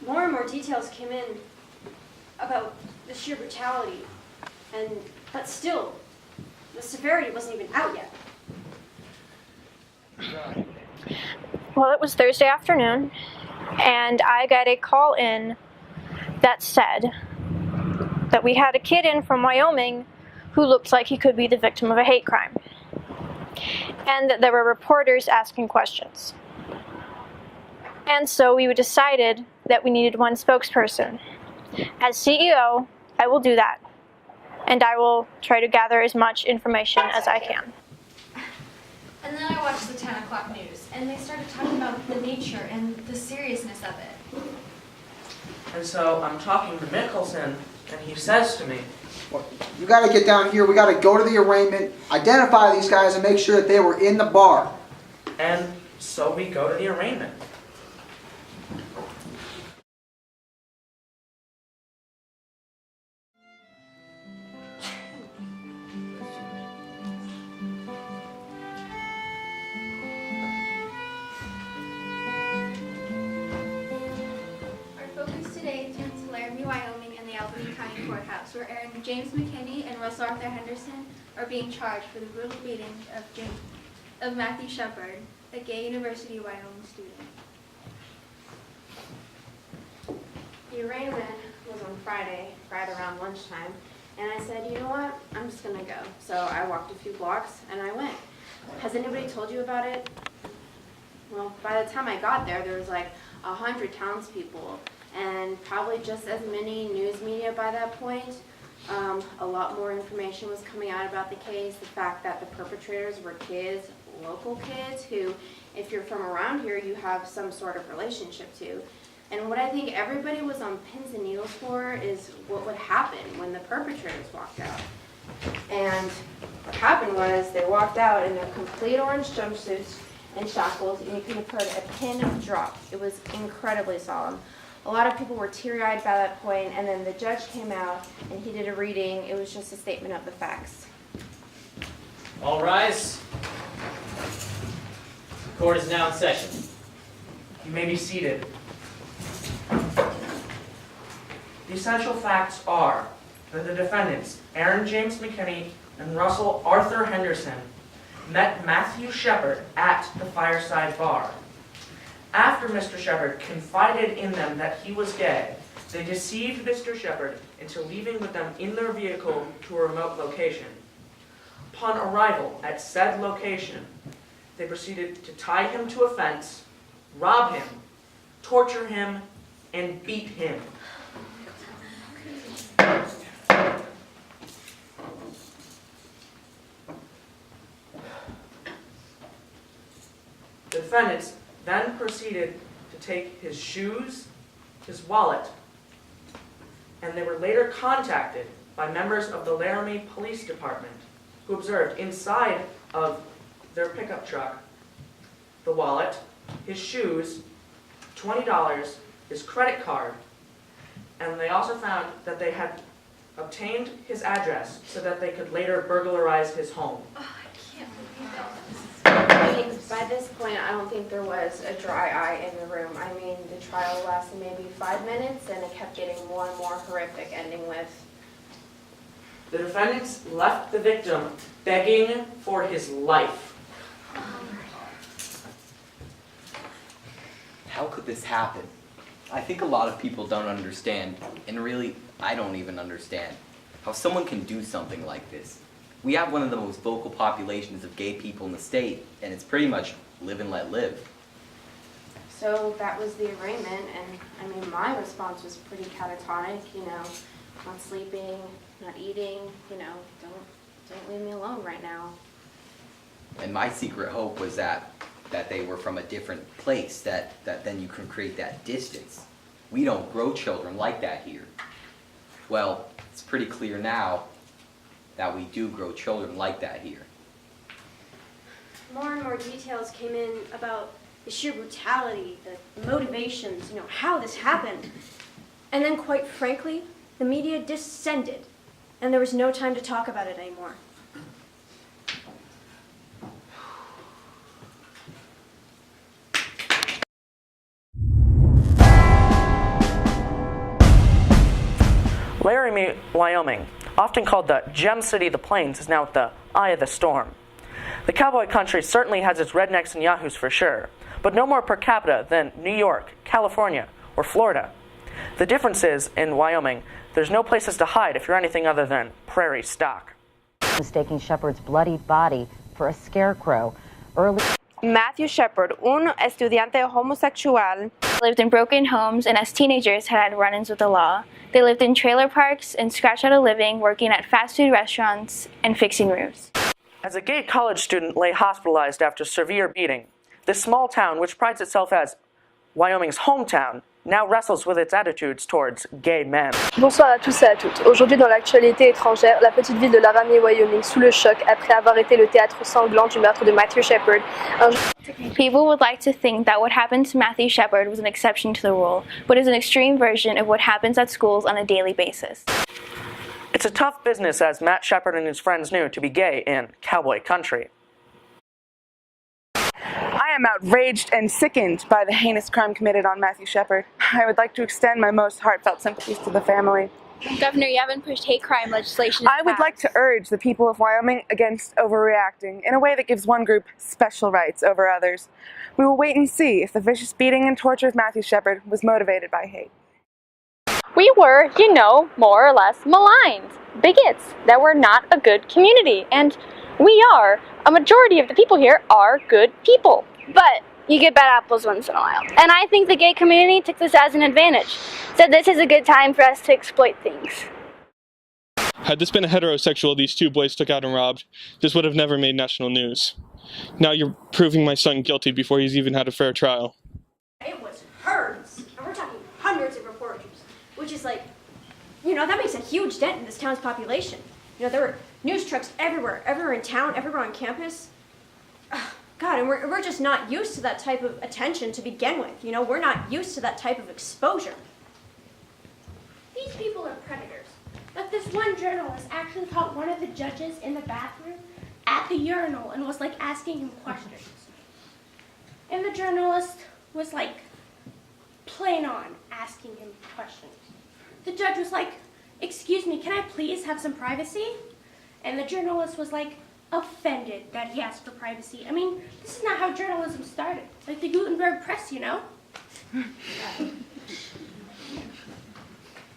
More and more details came in about the sheer brutality, but still, the severity wasn't even out yet. Well, it was Thursday afternoon, and I got a call in that said that we had a kid in from Wyoming who looked like he could be the victim of a hate crime, and that there were reporters asking questions. And so we decided that we needed one spokesperson. As CEO, I will do that, and I will try to gather as much information as I can. And then I watched the 10 o'clock news, and they started talking about the nature and the seriousness of it. And so I'm talking to Mickelson, and he says to me, You got to get down here. We got to go to the arraignment, identify these guys, and make sure that they were in the bar. and so we go to the arraignment. Our focus today turns to Laramie, Wyoming and the Albany County Courthouse, where Aaron James McKinney and Russell Arthur Henderson are being charged for the brutal beating of Matthew Shepard, a gay University of Wyoming student. The arraignment was on Friday, right around lunchtime, and I said, you know what, I'm just gonna go. So I walked a few blocks and I went. Has anybody told you about it? Well, by the time I got there, there was like 100 townspeople and probably just as many news media by that point. A lot more information was coming out about the case, the fact that the perpetrators were kids, local kids, who, if you're from around here, you have some sort of relationship to. And what I think everybody was on pins and needles for is what would happen when the perpetrators walked out. And what happened was they walked out in their complete orange jumpsuits and shackles, and you could have heard a pin drop. It was incredibly solemn. A lot of people were teary-eyed by that point, and then the judge came out and he did a reading. It was just a statement of the facts. All rise. Court is now in session. You may be seated. The essential facts are that the defendants, Aaron James McKinney and Russell Arthur Henderson, met Matthew Shepard at the Fireside Bar. After Mr. Shepard confided in them that he was gay, they deceived Mr. Shepard into leaving with them in their vehicle to a remote location. Upon arrival at said location, they proceeded to tie him to a fence, rob him, torture him, and beat him. The defendants then proceeded to take his shoes, his wallet, and they were later contacted by members of the Laramie Police Department, who observed inside of their pickup truck the wallet, his shoes, $20, his credit card, and they also found that they had obtained his address so that they could later burglarize his home. Oh, I can't believe that. I mean, by this point, I don't think there was a dry eye in the room. I mean, the trial lasted maybe 5 minutes, and it kept getting more and more horrific, ending with... The defendants left the victim begging for his life. How could this happen? I think a lot of people don't understand, and really, I don't even understand, how someone can do something like this. We have one of the most vocal populations of gay people in the state, and it's pretty much live and let live. So that was the arraignment, and I mean, my response was pretty catatonic, you know, not sleeping, not eating, you know, don't leave me alone right now. And my secret hope was that they were from a different place, that then you can create that distance. We don't grow children like that here. Well, it's pretty clear now that we do grow children like that here. More and more details came in about the sheer brutality, the motivations, you know, how this happened. And then, quite frankly, the media descended, and there was no time to talk about it anymore. Laramie, Wyoming, often called the Gem City of the Plains, is now at the eye of the storm. The cowboy country certainly has its rednecks and yahoos for sure, but no more per capita than New York, California, or Florida. The difference is, in Wyoming, there's no places to hide if you're anything other than prairie stock. Mistaking Shepard's bloody body for a scarecrow. Matthew Shepard, un estudiante homosexual, lived in broken homes and as teenagers had run-ins with the law. They lived in trailer parks and scratched out a living working at fast food restaurants and fixing roofs. As a gay college student lay hospitalized after severe beating, this small town, which prides itself as Wyoming's hometown, now wrestles with its attitudes towards gay men. Bonsoir à tous et à toutes. Aujourd'hui dans l'actualité étrangère, la petite ville de Laramie, Wyoming, sous le choc après avoir été le théâtre sanglant du meurtre de Matthew Shepard. People would like to think that what happened to Matthew Shepard was an exception to the rule, but is an extreme version of what happens at schools on a daily basis. It's a tough business, as Matt Shepard and his friends knew, to be gay in cowboy country. I am outraged and sickened by the heinous crime committed on Matthew Shepard. I would like to extend my most heartfelt sympathies to the family. Governor, you haven't pushed hate crime legislation. I would like to urge the people of Wyoming against overreacting in a way that gives one group special rights over others. We will wait and see if the vicious beating and torture of Matthew Shepard was motivated by hate. We were, more or less maligned. Bigots that we're not a good community. And we are. A majority of the people here are good people. But you get bad apples once in a while. And I think the gay community took this as an advantage. Said this is a good time for us to exploit things. Had this been a heterosexual these two boys took out and robbed, this would have never made national news. Now you're proving my son guilty before he's even had a fair trial. It was herds, and we're talking hundreds of reporters, which is like, that makes a huge dent in this town's population. There were news trucks everywhere in town, everywhere on campus. God, and we're just not used to that type of attention to begin with. We're not used to that type of exposure. These people are predators. But this one journalist actually caught one of the judges in the bathroom at the urinal and was asking him questions. And the journalist was plain on asking him questions. The judge was like, "Excuse me, can I please have some privacy?" And the journalist was offended that he asked for privacy. I mean, this is not how journalism started. Like the Gutenberg press, I'll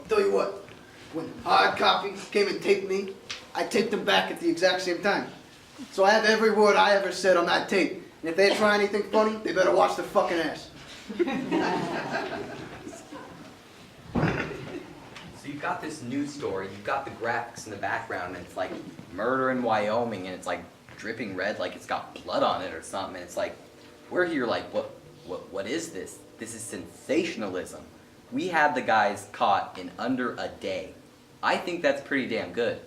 tell you what, when hard copy came and taped me, I taped them back at the exact same time. So I have every word I ever said on that tape. And if they try anything funny, they better watch their fucking ass. So you've got this news story, you've got the graphics in the background, and it's like murder in Wyoming, and it's dripping red, like it's got blood on it or something. And it's we're here what is this? This is sensationalism. We had the guys caught in under a day. I think that's pretty damn good.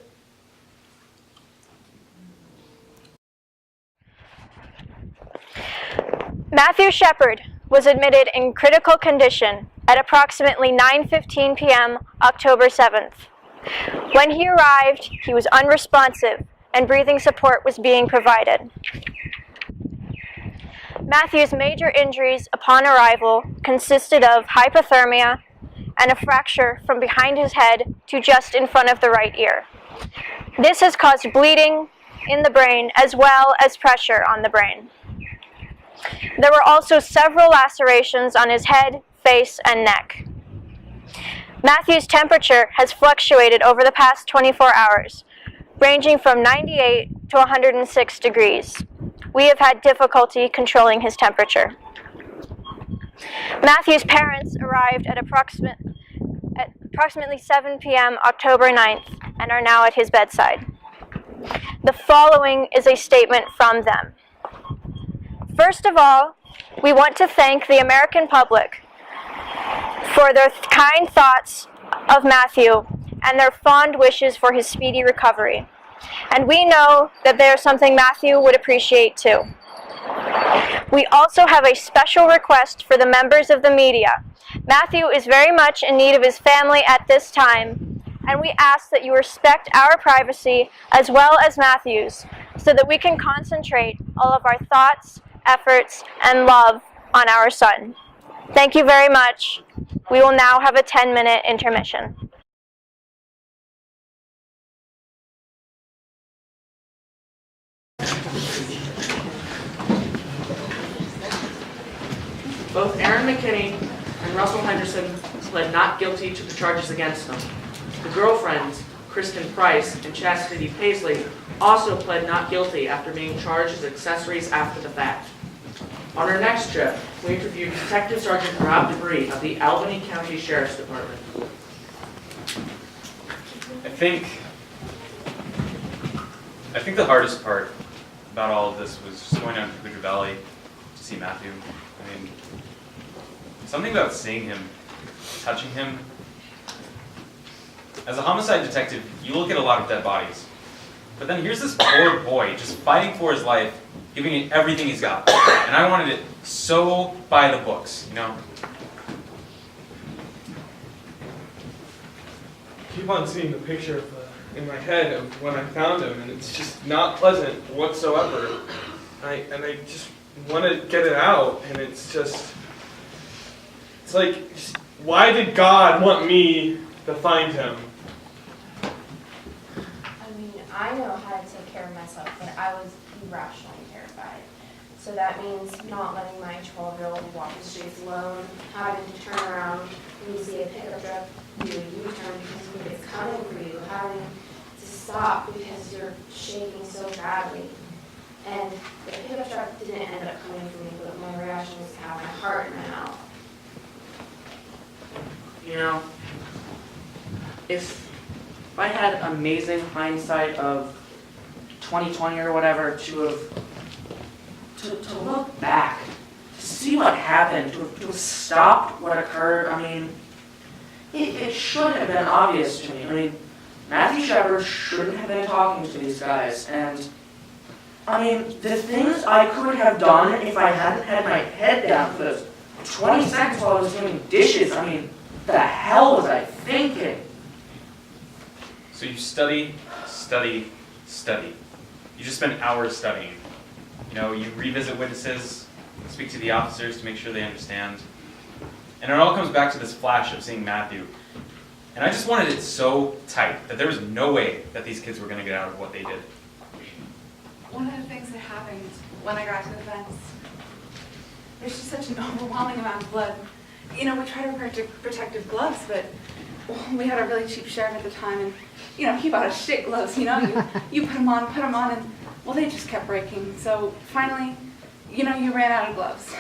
Matthew Shepard was admitted in critical condition at approximately 9:15 p.m. October 7th. When he arrived, he was unresponsive and breathing support was being provided. Matthew's major injuries upon arrival consisted of hypothermia and a fracture from behind his head to just in front of the right ear. This has caused bleeding in the brain as well as pressure on the brain. There were also several lacerations on his head, face, and neck. Matthew's temperature has fluctuated over the past 24 hours, ranging from 98 to 106 degrees. We have had difficulty controlling his temperature. Matthew's parents arrived at approximately 7 p.m. October 9th and are now at his bedside. The following is a statement from them. First of all, we want to thank the American public for their kind thoughts of Matthew and their fond wishes for his speedy recovery. And we know that there's something Matthew would appreciate too. We also have a special request for the members of the media. Matthew is very much in need of his family at this time, and we ask that you respect our privacy as well as Matthew's, so that we can concentrate all of our thoughts, efforts, and love on our son. Thank you very much. We will now have a 10-minute intermission. Both Aaron McKinney and Russell Henderson pled not guilty to the charges against them. The girlfriends, Kristen Price and Chastity Paisley, also pled not guilty after being charged as accessories after the fact. On our next trip, we interviewed Detective Sergeant Rob Debris of the Albany County Sheriff's Department. I think the hardest part about all of this was just going down to Cujo Valley to see Matthew. I mean, something about seeing him, touching him. As a homicide detective, you look at a lot of dead bodies. But then here's this poor boy just fighting for his life, giving it everything he's got. And I wanted it so by the books, you know? I keep on seeing the picture in my head of when I found him, and it's just not pleasant whatsoever. I just want to get it out, and it's like, why did God want me to find him? I mean, I know how to take care of myself, but I was irrationally terrified. So that means not letting my 12-year-old walk the streets alone, having to turn around when you see a pickup truck, do a U-turn because it's coming for you, having to stop because you're shaking so badly. And the pickup truck didn't end up coming for me, but my reaction was to have my heart in my mouth. You know, if I had amazing hindsight of 2020 or whatever to look back, to see what happened, to have stopped what occurred, I mean, it should have been obvious to me. I mean, Matthew Shepard shouldn't have been talking to these guys, and I mean, the things I could have done if I hadn't had my head down for those 20 seconds while I was doing dishes, I mean, the hell was I thinking? So you study, study, study. You just spend hours studying. You know, you revisit witnesses, speak to the officers to make sure they understand. And it all comes back to this flash of seeing Matthew. And I just wanted it so tight that there was no way that these kids were going to get out of what they did. One of the things that happened when I got to the fence, there's just such an overwhelming amount of blood. You know, we tried to wear protective gloves, but we had a really cheap sheriff at the time, and, you know, he bought us shit gloves, you know? You put them on, and, well, they just kept breaking. So finally, you know, you ran out of gloves.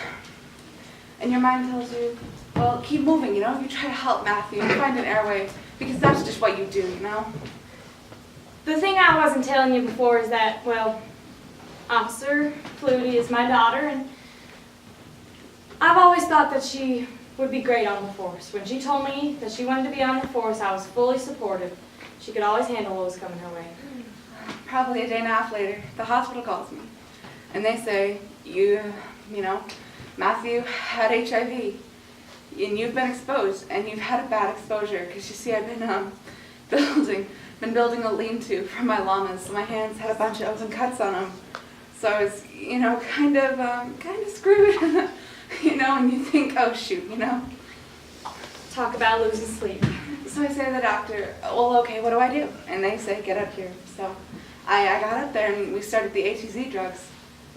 And your mind tells you, well, keep moving, you know? You try to help Matthew, you find an airway, because that's just what you do, you know? The thing I wasn't telling you before is that, well, Officer Flutie is my daughter, and I've always thought that she would be great on the force. When she told me that she wanted to be on the force, I was fully supportive. She could always handle what was coming her way. Probably a day and a half later, the hospital calls me, and they say, you know, Matthew had HIV, and you've been exposed, and you've had a bad exposure, because you see, I've been building a lean-to for my llamas. My hands had a bunch of open cuts on them, so I was, you know, kind of screwed, you know, and you think, oh shoot, you know. Talk about losing sleep. So I say to the doctor, well, okay, what do I do? And they say, get up here. So I got up there and we started the ATZ drugs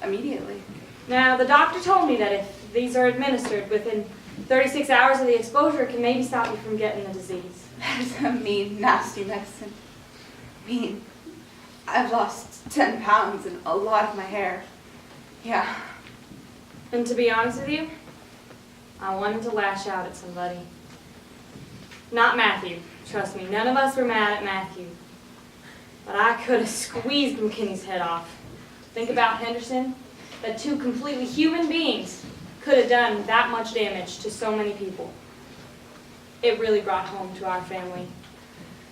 immediately. Now, the doctor told me that if these are administered within 36 hours of the exposure, it can maybe stop you from getting the disease. That is a mean, nasty medicine. Mean. I've lost 10 pounds and a lot of my hair. Yeah. And to be honest with you, I wanted to lash out at somebody. Not Matthew. Trust me, none of us were mad at Matthew. But I could have squeezed McKinney's head off. Think about Henderson, that two completely human beings could have done that much damage to so many people. It really brought home to our family.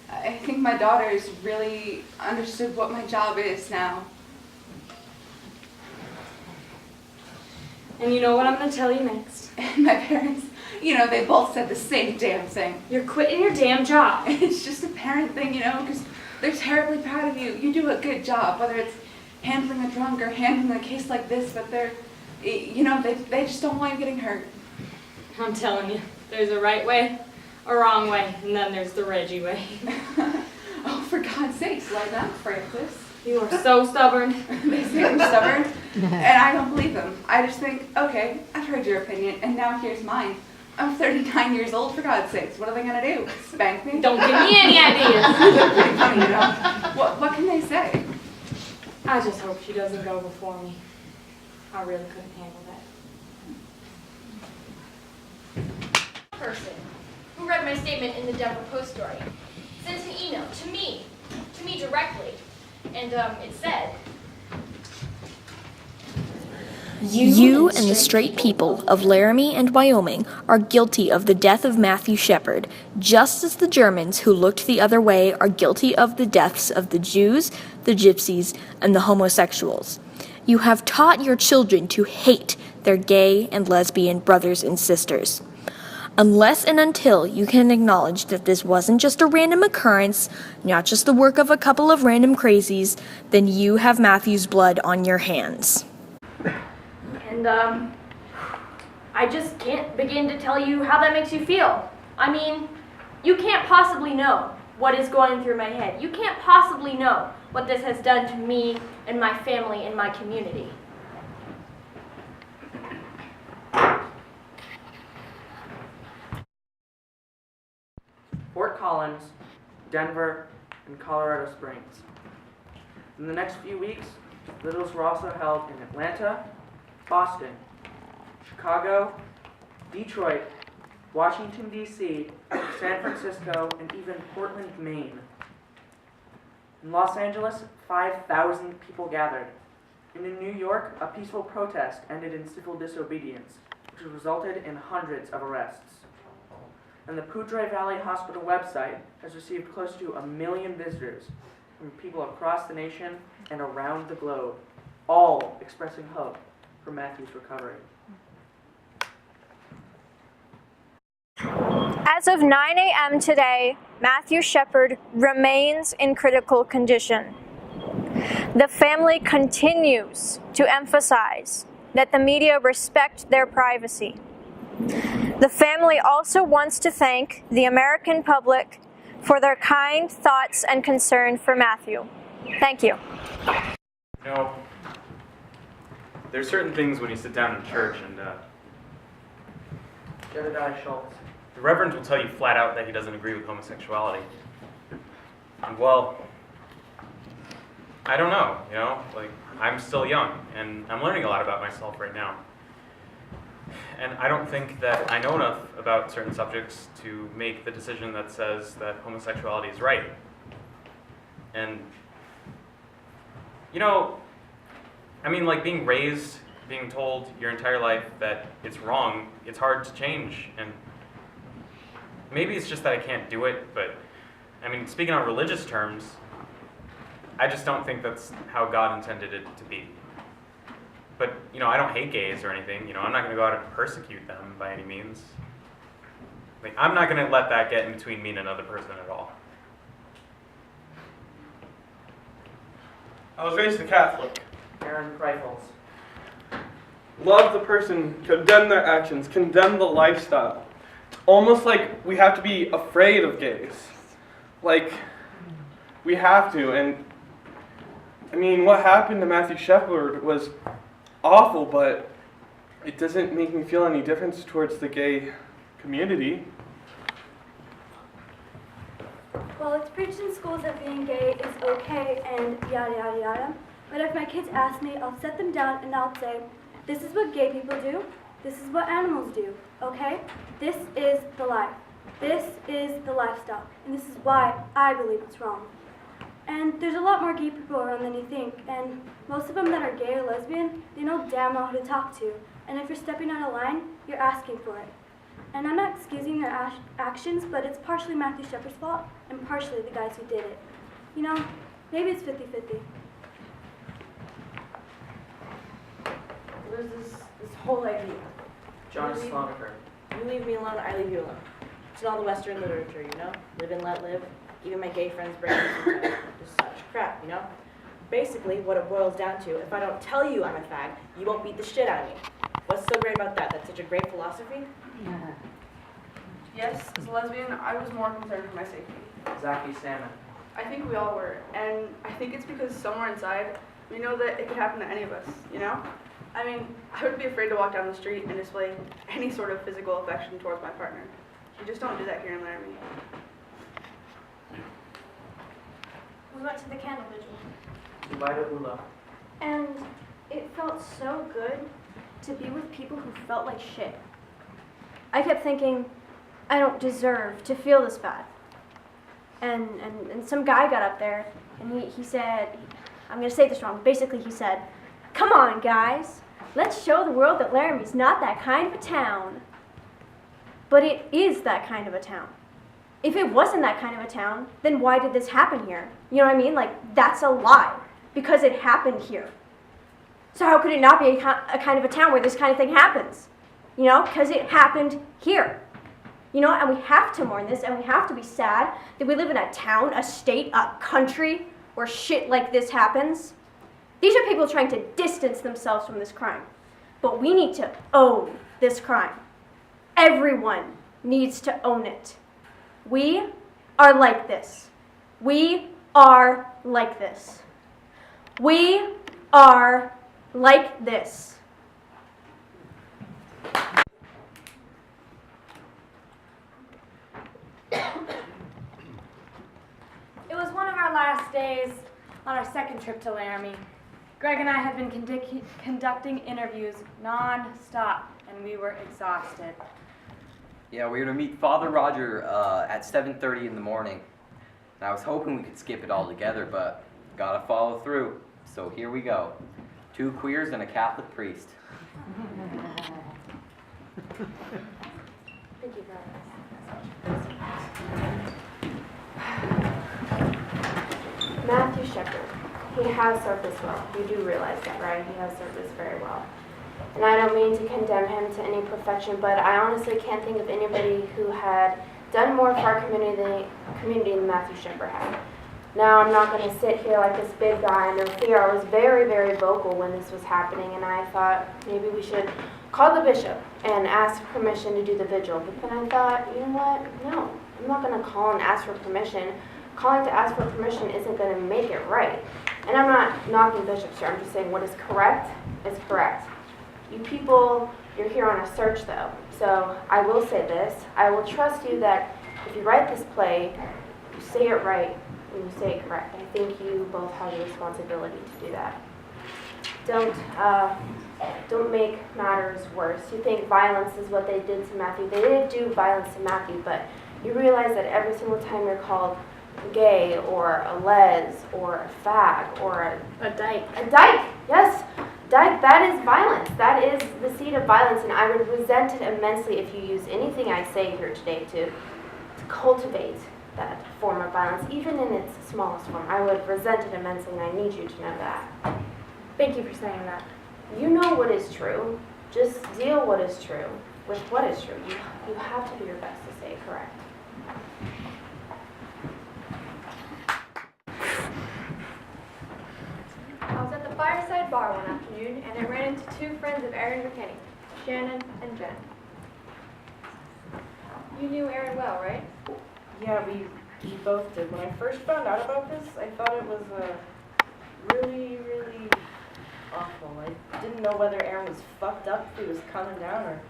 I think my daughter's really understood what my job is now. And you know what I'm going to tell you next? And my parents, you know, they both said the same damn thing. You're quitting your damn job. It's just a parent thing, you know, because they're terribly proud of you. You do a good job, whether it's handling a drunk or handling a case like this, but they're, you know, they just don't want you getting hurt. I'm telling you, there's a right way, a wrong way, and then there's the Reggie way. Oh, for God's sakes, Liza, I'm Francis. You are so stubborn. They say I'm stubborn. And I don't believe them. I just think, okay, I've heard your opinion, and now here's mine. I'm 39 years old, for God's sakes. What are they gonna do? Spank me? Don't give me any ideas. They're pretty funny, you know? What can they say? I just hope she doesn't go before me. I really couldn't handle that. Person who read my statement in the Denver Post story sent an email to me directly, and it said, You and the straight people of Laramie and Wyoming are guilty of the death of Matthew Shepard, just as the Germans who looked the other way are guilty of the deaths of the Jews, the Gypsies, and the homosexuals. You have taught your children to hate their gay and lesbian brothers and sisters. Unless and until you can acknowledge that this wasn't just a random occurrence, not just the work of a couple of random crazies, then you have Matthew's blood on your hands. And, I just can't begin to tell you how that makes you feel. I mean, you can't possibly know what is going through my head. You can't possibly know what this has done to me and my family and my community. Fort Collins, Denver, and Colorado Springs. In the next few weeks, littles were also held in Atlanta, Boston, Chicago, Detroit, Washington, D.C., San Francisco, and even Portland, Maine. In Los Angeles, 5,000 people gathered. And in New York, a peaceful protest ended in civil disobedience, which resulted in hundreds of arrests. And the Poudre Valley Hospital website has received close to 1 million visitors from people across the nation and around the globe, all expressing hope for Matthew's recovery. As of 9 a.m. today, Matthew Shepard remains in critical condition. The family continues to emphasize that the media respect their privacy. The family also wants to thank the American public for their kind thoughts and concern for Matthew. Thank you. You know, there's certain things when you sit down in church and Jedediah Schultz. the Reverend will tell you flat out that he doesn't agree with homosexuality. And well, I don't know, you know, like, I'm still young and I'm learning a lot about myself right now. And I don't think that I know enough about certain subjects to make the decision that says that homosexuality is right. And, you know, I mean, like being raised, being told your entire life that it's wrong, it's hard to change. And maybe it's just that I can't do it, but I mean, speaking on religious terms, I just don't think that's how God intended it to be. But, you know, I don't hate gays or anything. You know, I'm not going to go out and persecute them by any means. Like, I'm not going to let that get in between me and another person at all. I was raised a Catholic. Aaron Kreifels. Love the person, condemn their actions, condemn the lifestyle. Almost like we have to be afraid of gays. Like, we have to. And, I mean, what happened to Matthew Shepard was awful, but it doesn't make me feel any difference towards the gay community. Well, it's preached in schools that being gay is okay and yada yada yada. But if my kids ask me, I'll set them down and I'll say, this is what gay people do, this is what animals do, okay? This is the life. This is the lifestyle. And this is why I believe it's wrong. And there's a lot more gay people around than you think, and most of them that are gay or lesbian, they know damn well who to talk to. And if you're stepping out of line, you're asking for it. And I'm not excusing their actions, but it's partially Matthew Shepard's fault, and partially the guys who did it. You know, maybe it's 50-50. There's this whole idea. John Slonaker. You leave me alone, I leave you alone. It's in all the Western literature, you know? Live and let live. Even my gay friends bring me sometimes. Just such crap, you know? Basically, what it boils down to, if I don't tell you I'm a fag, you won't beat the shit out of me. What's so great about that? That's such a great philosophy? Yes, as a lesbian, I was more concerned for my safety. Zaki Salmon. I think we all were, and I think it's because somewhere inside, We know that it could happen to any of us, you know? I mean, I would be afraid to walk down the street and display any sort of physical affection towards my partner. You just don't do that here in Laramie. We went to the candle vigil. Ula. And it felt so good to be with people who felt like shit. I kept thinking, I don't deserve to feel this bad. And some guy got up there and he said, I'm going to say this wrong, basically he said, come on guys, let's show the world that Laramie's not that kind of a town. But it is that kind of a town. If it wasn't that kind of a town, then why did this happen here? You know what I mean? Like, that's a lie, because it happened here. So how could it not be a kind of a town where this kind of thing happens? You know, because it happened here. You know, and we have to mourn this, and we have to be sad that we live in a town, a state, a country where shit like this happens. These are people trying to distance themselves from this crime. But we need to own this crime. Everyone needs to own it. We are like this. We are like this. We are like this. It was one of our last days on our second trip to Laramie. Greg and I had been conducting interviews non-stop, and we were exhausted. Yeah, we were to meet Father Roger at 7:30 in the morning. And I was hoping we could skip it all together, but gotta follow through. So here we go. 2 queers and a Catholic priest. Thank you, Matthew Shepard. He has served us well. You do realize that, right? He has served us very well. And I don't mean to condemn him to any perfection, but I honestly can't think of anybody who had done more for our community than Matthew Shepard had. Now, I'm not going to sit here like this big guy and no fear. I was very, very vocal when this was happening, and I thought maybe we should call the bishop and ask permission to do the vigil. But then I thought, you know what? No, I'm not going to call and ask for permission. Calling to ask for permission isn't going to make it right. And I'm not knocking bishops here. I'm just saying what is correct is correct. You people, you're here on a search though. So I will say this. I will trust you that if you write this play, you say it right and you say it correct. I think you both have the responsibility to do that. Don't make matters worse. You think violence is what they did to Matthew. They didn't do violence to Matthew, but you realize that every single time you're called gay or a les or a fag or a dyke. A dyke, yes. Dyke, that is violence. That is the seed of violence, and I would resent it immensely if you use anything I say here today to cultivate that form of violence, even in its smallest form. I would resent it immensely, and I need you to know that. Thank you for saying that. You know what is true. Just deal what is true with what is true. You have to do your best to say it correct. I was at the Fireside Bar one afternoon, and I ran into 2 friends of Erin McKinney, Shannon and Jen. You knew Erin well, right? Yeah, we both did. When I first found out about this, I thought it was really, really awful. I didn't know whether Erin was fucked up, if he was coming down, or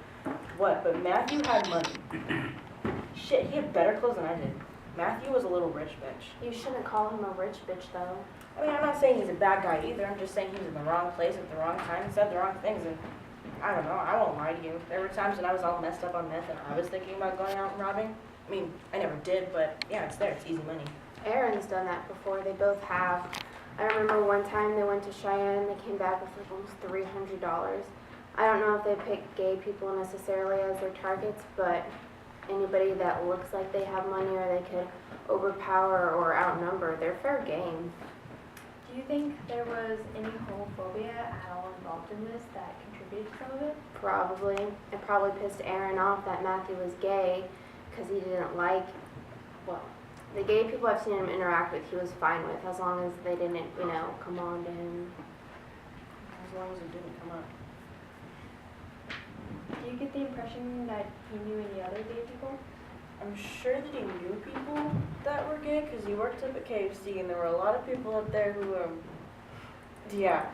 what, but Matthew had money. Shit, he had better clothes than I did. Matthew was a little rich bitch. You shouldn't call him a rich bitch, though. I mean, I'm not saying he's a bad guy either. I'm just saying he was in the wrong place at the wrong time and said the wrong things. And I don't know. I won't lie to you. There were times when I was all messed up on meth and I was thinking about going out and robbing. I mean, I never did, but yeah, it's there. It's easy money. Erin's done that before. They both have. I remember one time they went to Cheyenne. They came back with like almost $300. I don't know if they pick gay people necessarily as their targets, but anybody that looks like they have money or they could overpower or outnumber, they're fair game. Do you think there was any homophobia at all involved in this that contributed to some of it? Probably. It probably pissed Erin off that Matthew was gay because he didn't like, well, the gay people I've seen him interact with, he was fine with, as long as they didn't, you know, come on to him. As long as it didn't come up. Do you get the impression that he knew any other gay people? I'm sure that he knew people that were gay because he worked up at KFC and there were a lot of people up there who Yeah.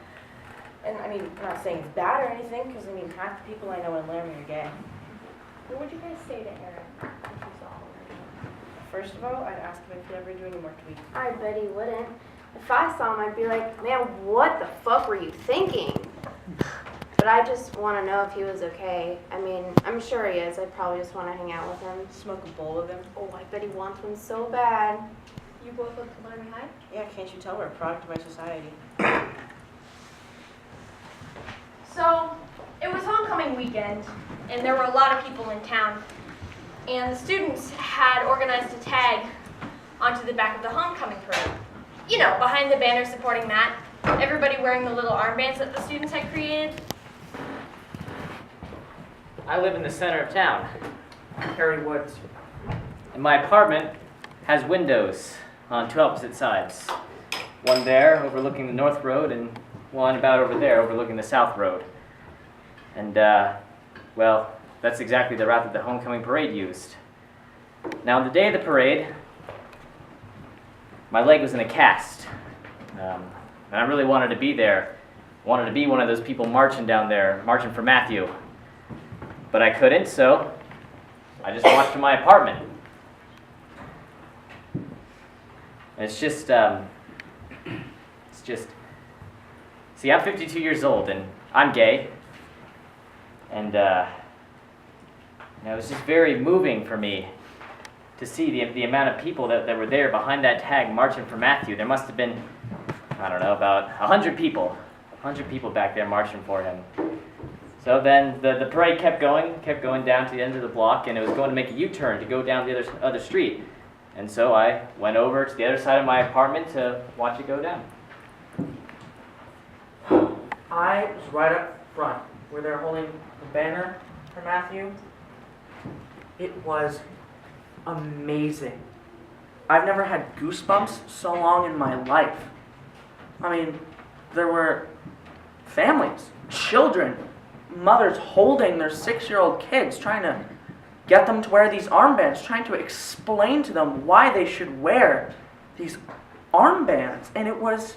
And I mean, I'm not saying it's bad or anything, because I mean, half the people I know in Laramie are gay. What would you guys say to Aaron if you saw him? First of all, I'd ask him if he'd ever do any more tweets. I bet he wouldn't. If I saw him, I'd be like, man, what the fuck were you thinking? But I just want to know if he was okay. I mean, I'm sure he is. I'd probably just want to hang out with him. Smoke a bowl with him. Oh, I bet he wants one so bad. You both went to Laramie High? Yeah, can't you tell we're a product of our society? So, it was homecoming weekend, and there were a lot of people in town. And the students had organized a tag onto the back of the homecoming parade. You know, behind the banner supporting Matt. Everybody wearing the little armbands that the students had created. I live in the center of town. Harry Woods. And my apartment has windows on two opposite sides. One there overlooking the north road and one about over there overlooking the south road. And, well, that's exactly the route that the homecoming parade used. Now, on the day of the parade, my leg was in a cast. And I really wanted to be there. Wanted to be one of those people marching down there, marching for Matthew. But I couldn't, so I just walked to my apartment. And it's just, see, I'm 52 years old, and I'm gay. And, it was just very moving for me to see the amount of people that were there behind that tag marching for Matthew. There must have been, I don't know, about 100 people back there marching for him. So then the parade kept going down to the end of the block, and it was going to make a U-turn to go down the other street. And so I went over to the other side of my apartment to watch it go down. I was right up front where they're holding the banner for Matthew. It was amazing. I've never had goosebumps so long in my life. I mean, there were families, children, mothers holding their 6-year-old kids, trying to get them to wear these armbands, trying to explain to them why they should wear these armbands. And it was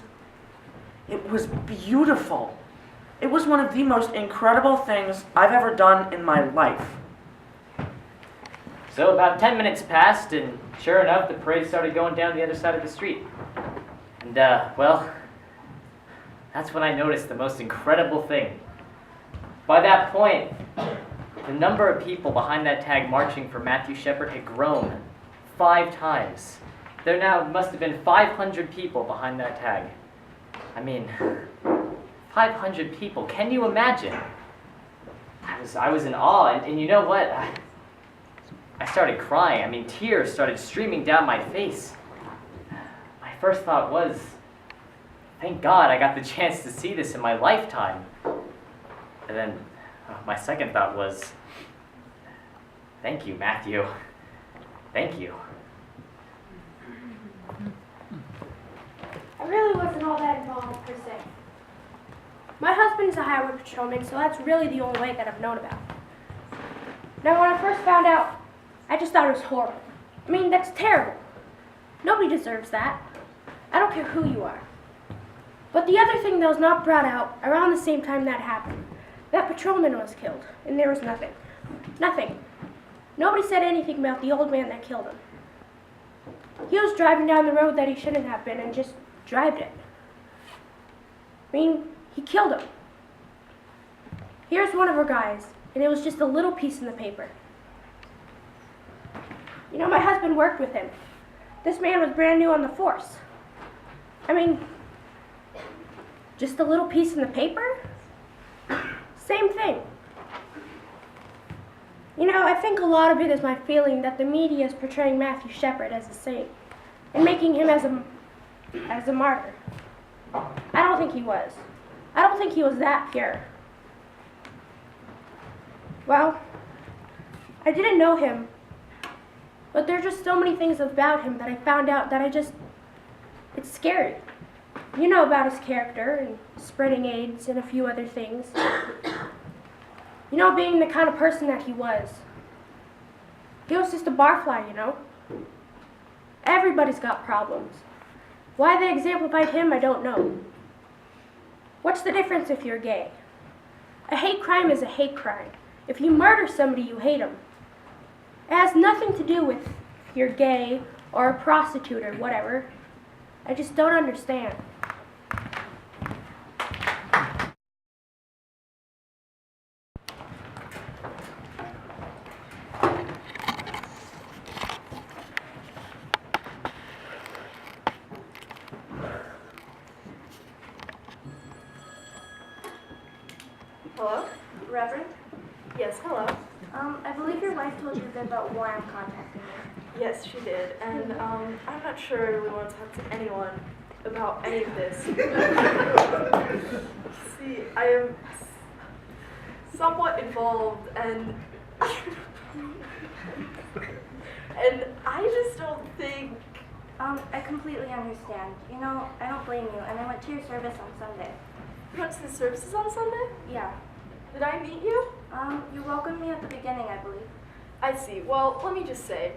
beautiful. It was one of the most incredible things I've ever done in my life. So about 10 minutes passed, and sure enough, the parade started going down the other side of the street. And, well, that's when I noticed the most incredible thing. By that point, the number of people behind that tag marching for Matthew Shepard had grown 5 times. There now must have been 500 people behind that tag. I mean, 500 people. Can you imagine? I was in awe, and you know what? I started crying. I mean, tears started streaming down my face. My first thought was, thank God I got the chance to see this in my lifetime. And then my second thought was, thank you, Matthew. Thank you. I really wasn't all that involved per se. My husband's a highway patrolman, so that's really the only way that I've known about. Now, when I first found out, I just thought it was horrible. I mean, that's terrible. Nobody deserves that. I don't care who you are. But the other thing that was not brought out around the same time that happened, that patrolman was killed, and there was nothing. Nothing. Nobody said anything about the old man that killed him. He was driving down the road that he shouldn't have been and just drived it. I mean, he killed him. Here's one of our guys, and it was just a little piece in the paper. You know, my husband worked with him. This man was brand new on the force. I mean, just a little piece in the paper? Same thing. You know, I think a lot of it is my feeling that the media is portraying Matthew Shepard as a saint and making him as a martyr. I don't think he was. I don't think he was that pure. Well, I didn't know him, but there are just so many things about him that I found out that it's scary. You know about his character and spreading AIDS and a few other things. You know, being the kind of person that he was. He was just a barfly, you know. Everybody's got problems. Why they exemplified him, I don't know. What's the difference if you're gay? A hate crime is a hate crime. If you murder somebody, you hate them. It has nothing to do with if you're gay or a prostitute or whatever. I just don't understand. Hello? Reverend? Yes, hello. I believe your wife told you a bit about why I'm contacting you. Yes, she did, and I'm not sure I really want to talk to anyone about any of this. See, I am somewhat involved, and I just don't think. I completely understand. You know, I don't blame you, and I went to your service on Sunday. You went to the services on Sunday? Yeah. Did I meet you? You welcomed me at the beginning, I believe. I see. Well, let me just say,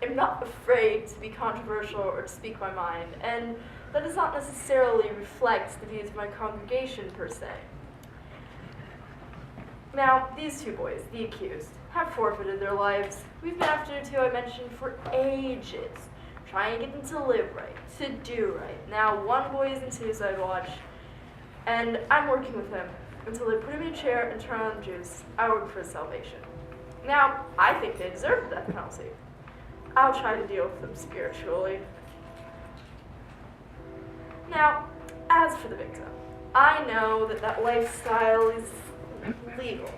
I'm not afraid to be controversial or to speak my mind, and that does not necessarily reflect the views of my congregation per se. Now, these two boys, the accused, have forfeited their lives. We've been after the two I mentioned for ages, trying to get them to live right, to do right. Now, one boy is in suicide watch, and I'm working with him until they put him in a chair and turn on the juice. I work for his salvation. Now, I think they deserve the death penalty. I'll try to deal with them spiritually. Now, as for the victim, I know that lifestyle is legal,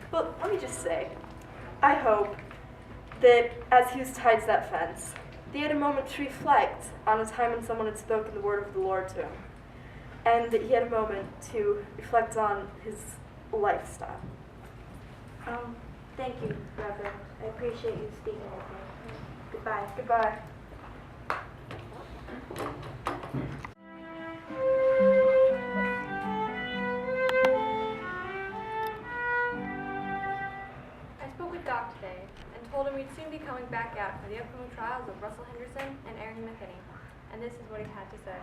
but let me just say, I hope that as he was tied to that fence, they had a moment to reflect on a time when someone had spoken the word of the Lord to him, and that he had a moment to reflect on his lifestyle. Thank you, Reverend. I appreciate you speaking with me. Goodbye. Goodbye. I spoke with Doc today and told him we'd soon be coming back out for the upcoming trials of Russell Henderson and Aaron McKinney. And this is what he had to say.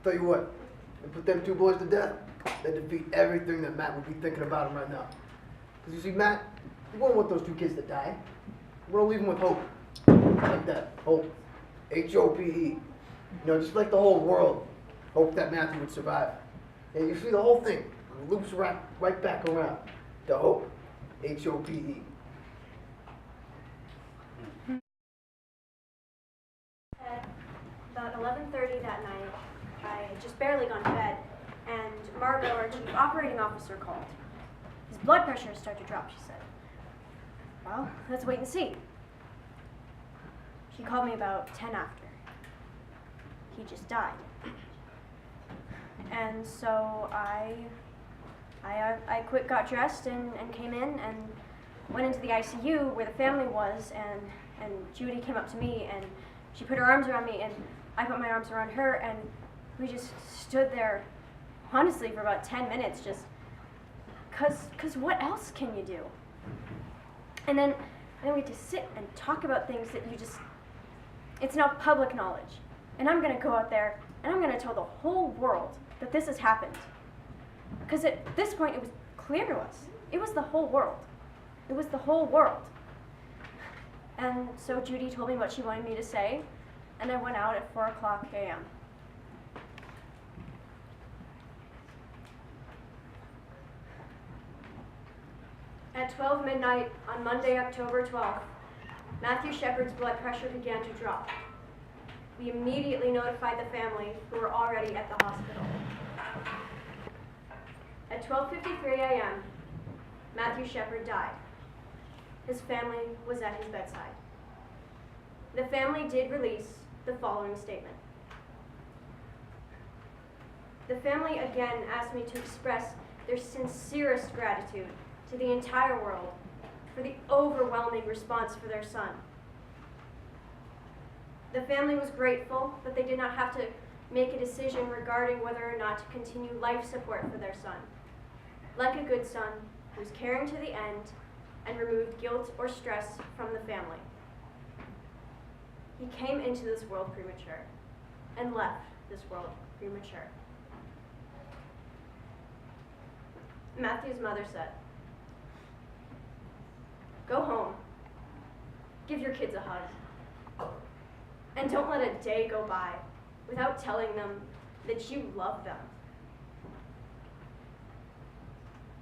Tell you what, they put them two boys to death, they defeat everything that Matt would be thinking about him right now. Because you see, Matt, you won't want those two kids to die. You want to leave them with hope. Like that. Hope. H-O-P-E. You know, just like the whole world. Hope that Matthew would survive. And you see the whole thing. It loops right back around. The hope. H-O-P-E. At about 11:30 that night, I had just barely gone to bed, and Margot, our chief operating officer, called. His blood pressure had started to drop, she said. Well, let's wait and see. She called me about 10 after. He just died. And so I quick got dressed and came in and went into the ICU where the family was, and Judy came up to me and she put her arms around me and I put my arms around her, and we just stood there, honestly, for about 10 minutes, just cause what else can you do? And then we had to sit and talk about things that it's now public knowledge. And I'm gonna go out there and I'm gonna tell the whole world that this has happened. Because at this point it was clear to us. It was the whole world. It was the whole world. And so Judy told me what she wanted me to say, and I went out at 4:00 a.m. At 12 midnight on Monday, October 12th, Matthew Shepard's blood pressure began to drop. We immediately notified the family, who were already at the hospital. At 12:53 a.m., Matthew Shepard died. His family was at his bedside. The family did release the following statement. The family again asked me to express their sincerest gratitude to the entire world for the overwhelming response for their son. The family was grateful that they did not have to make a decision regarding whether or not to continue life support for their son. Like a good son, he was caring to the end and removed guilt or stress from the family. He came into this world premature and left this world premature. Matthew's mother said, "Go home. Give your kids a hug. And don't let a day go by without telling them that you love them."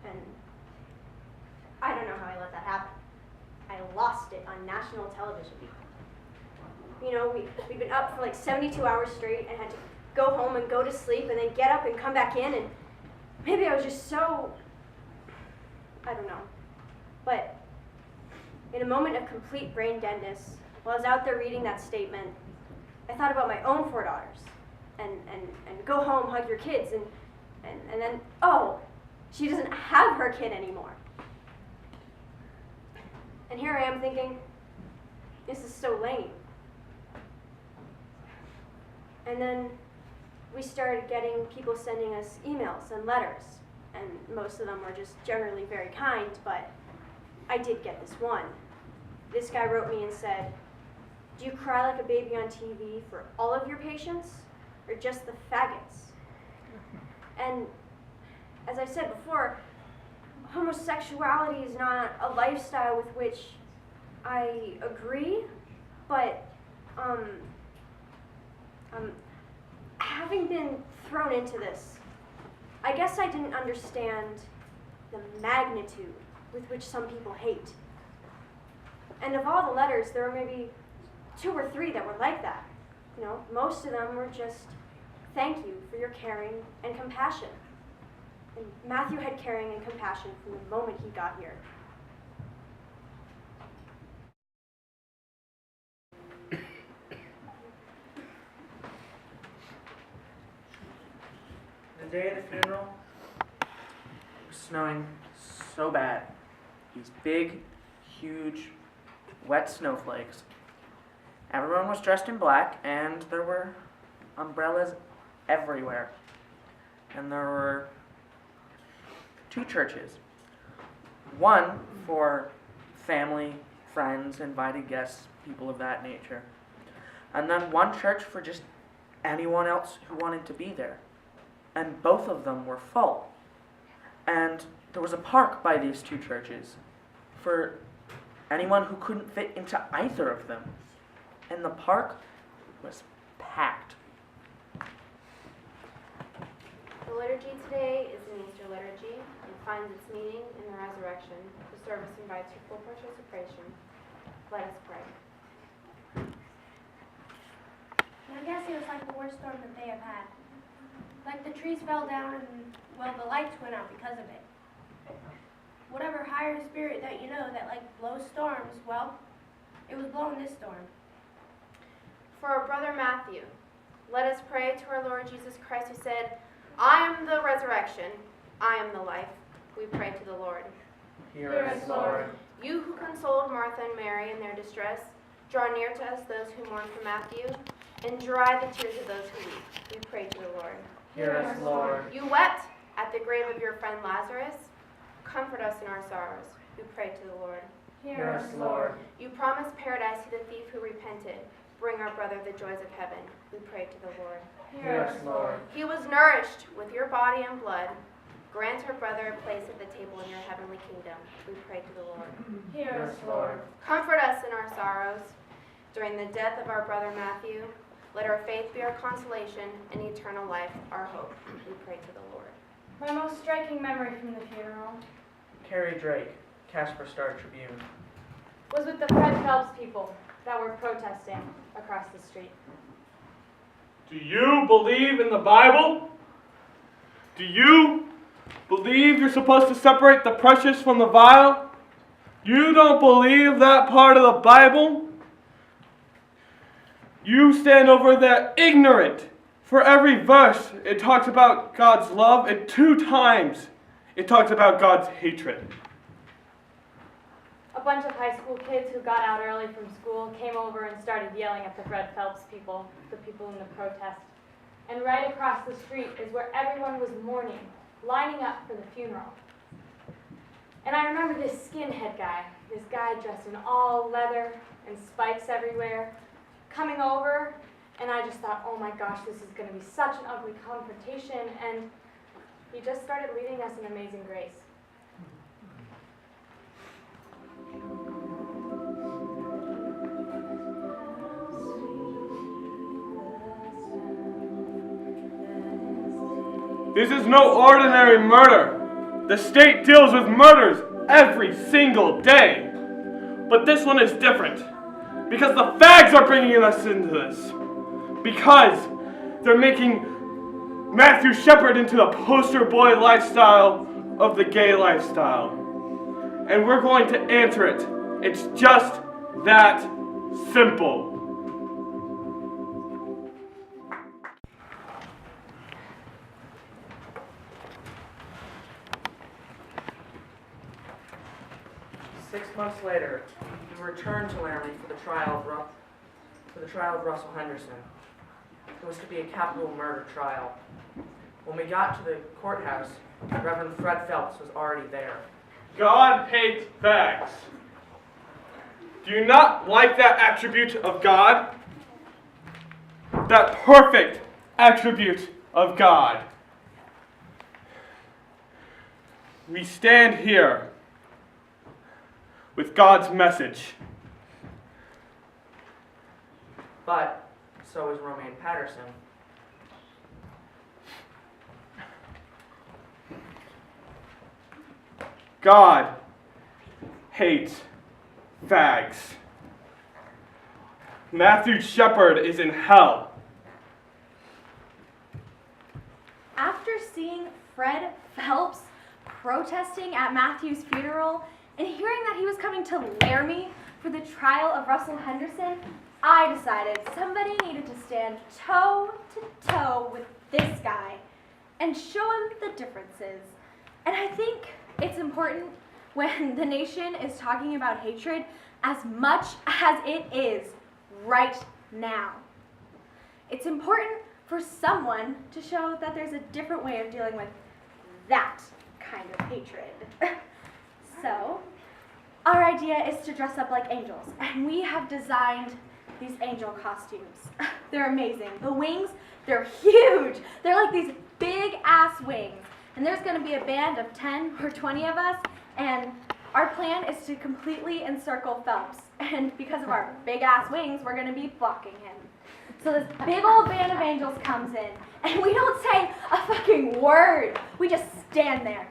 And I don't know how I let that happen. I lost it on national television. You know, we'd been up for like 72 hours straight and had to go home and go to sleep and then get up and come back in, and maybe I was just so, I don't know. But in a moment of complete brain deadness, while I was out there reading that statement, I thought about my own 4 daughters and go home, hug your kids, and then, oh, she doesn't have her kid anymore. And here I am thinking, this is so lame. And then we started getting people sending us emails and letters, and most of them were just generally very kind, but I did get this one. This guy wrote me and said, "Do you cry like a baby on TV for all of your patients, or just the faggots?" And as I said before, homosexuality is not a lifestyle with which I agree, but having been thrown into this, I guess I didn't understand the magnitude with which some people hate. And of all the letters, there were maybe 2 or 3 that were like that. You know, most of them were just, "Thank you for your caring and compassion." And Matthew had caring and compassion from the moment he got here. The day of the funeral, it was snowing so bad. These big, huge, wet snowflakes. Everyone was dressed in black, and there were umbrellas everywhere. And there were 2 churches. One for family, friends, invited guests, people of that nature. And then one church for just anyone else who wanted to be there. And both of them were full. And there was a park by these 2 churches for anyone who couldn't fit into either of them. And the park was packed. The liturgy today is an Easter liturgy and finds its meaning in the resurrection. The service invites your full participation. Let us pray. I guess it was like the worst storm that they have had. Like the trees fell down and, well, the lights went out because of it. Whatever higher spirit that you know that like blows storms, well, it was blowing this storm. For our brother Matthew, let us pray to our Lord Jesus Christ, who said, "I am the resurrection, I am the life." We pray to the Lord. Hear us, Lord. You who consoled Martha and Mary in their distress, draw near to us those who mourn for Matthew, and dry the tears of those who weep. We pray to the Lord. Hear us, Lord. You wept at the grave of your friend Lazarus. Comfort us in our sorrows. We pray to the Lord. Hear us, Lord. You promised paradise to the thief who repented. Bring our brother the joys of heaven. We pray to the Lord. Hear us, Lord. He was nourished with your body and blood. Grant our brother a place at the table in your heavenly kingdom. We pray to the Lord. Hear us, Lord. Comfort us in our sorrows. During the death of our brother Matthew, let our faith be our consolation and eternal life our hope. We pray to the Lord. My most striking memory from the funeral Carrie Drake, Casper Star Tribune. was with the Fred Phelps people that were protesting across the street. Do you believe in the Bible? Do you believe you're supposed to separate the precious from the vile? You don't believe that part of the Bible? You stand over there ignorant. For every verse, it talks about God's love, and 2 times it talks about God's hatred. A bunch of high school kids who got out early from school came over and started yelling at the Fred Phelps people, the people in the protest. And right across the street is where everyone was mourning, lining up for the funeral. And I remember this skinhead guy, this guy dressed in all leather and spikes everywhere, coming over, and I just thought, oh my gosh, this is going to be such an ugly confrontation. And He just started reading us an Amazing Grace. This is no ordinary murder. The state deals with murders every single day. But this one is different. Because the fags are bringing us into this. Because they're making Matthew Shepard into the poster boy lifestyle of the gay lifestyle. And we're going to answer it. It's just that simple. Months later, we returned to Laramie for the trial of Russell Henderson. It was to be a capital murder trial. When we got to the courthouse, Reverend Fred Phelps was already there. God hates fags. Do you not like that attribute of God? That perfect attribute of God. We stand here with God's message. But so is Romaine Patterson. God hates fags. Matthew Shepard is in hell. After seeing Fred Phelps protesting at Matthew's funeral and hearing that he was coming to Laramie for the trial of Russell Henderson, I decided somebody needed to stand toe to toe with this guy and show him the differences. And I think it's important when the nation is talking about hatred as much as it is right now. It's important for someone to show that there's a different way of dealing with that kind of hatred. So, our idea is to dress up like angels, and we have designed these angel costumes. They're amazing. The wings, they're huge. They're like these big ass wings. And there's gonna be a band of 10 or 20 of us, and our plan is to completely encircle Phelps. And because of our big ass wings, we're gonna be blocking him. So this big old band of angels comes in, and we don't say a fucking word. We just stand there.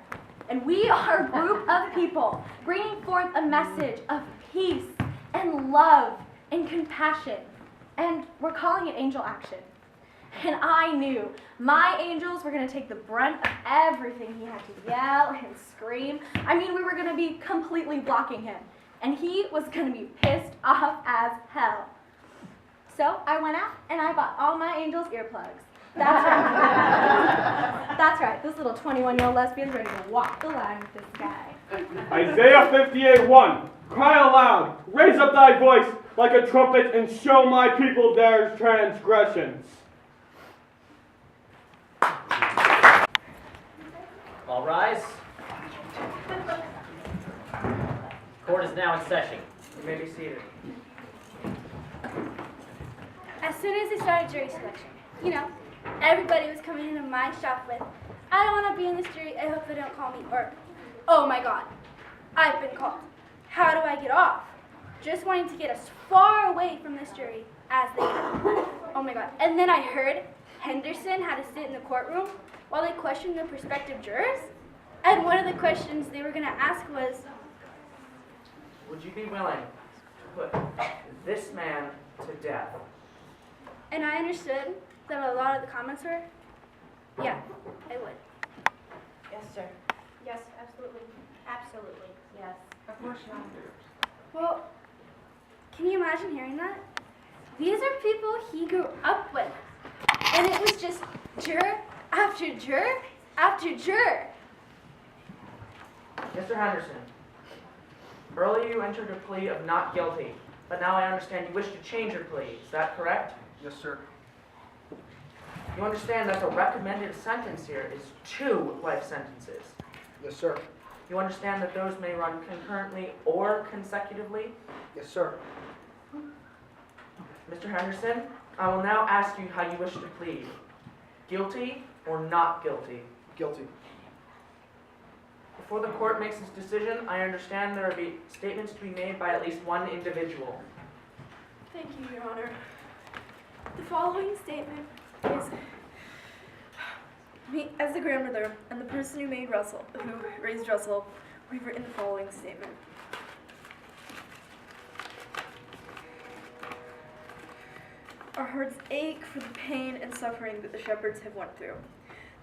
And we are a group of people bringing forth a message of peace and love and compassion. And we're calling it Angel Action. And I knew my angels were going to take the brunt of everything he had to yell and scream. I mean, we were going to be completely blocking him. And he was going to be pissed off as hell. So I went out and I bought all my angels earplugs. That's right. That's right. This little 21-year-old lesbian's ready to walk the line with this guy. Isaiah 58:1. Cry aloud, raise up thy voice like a trumpet, and show my people their transgressions. All rise. Court is now in session. You may be seated. As soon as they started jury selection, everybody was coming into my shop with, I don't want to be in this jury, I hope they don't call me, or, oh my god, I've been called. How do I get off? Just wanting to get as far away from this jury as they can. Oh my god. And then I heard Henderson had to sit in the courtroom while they questioned the prospective jurors. And one of the questions they were going to ask was, would you be willing to put this man to death? and I understood that a lot of the comments were, yeah, I would. Yes, sir. Yes, absolutely. Absolutely. Yes. Of course not. Well, can you imagine hearing that? These are people he grew up with. And it was just juror after juror after juror. Mr. Henderson, earlier you entered a plea of not guilty, but now I understand you wish to change your plea. Is that correct? Yes, sir. You understand that the recommended sentence here is 2 life sentences. Yes, sir. You understand that those may run concurrently or consecutively? Yes, sir. Mr. Henderson, I will now ask you how you wish to plead. Guilty or not guilty? Guilty. Before the court makes its decision, I understand there will be statements to be made by at least one individual. Thank you, Your Honor. The following statement is me as the grandmother and the person who raised Russell, we've written the following statement. Our hearts ache for the pain and suffering that the Shepherds have went through.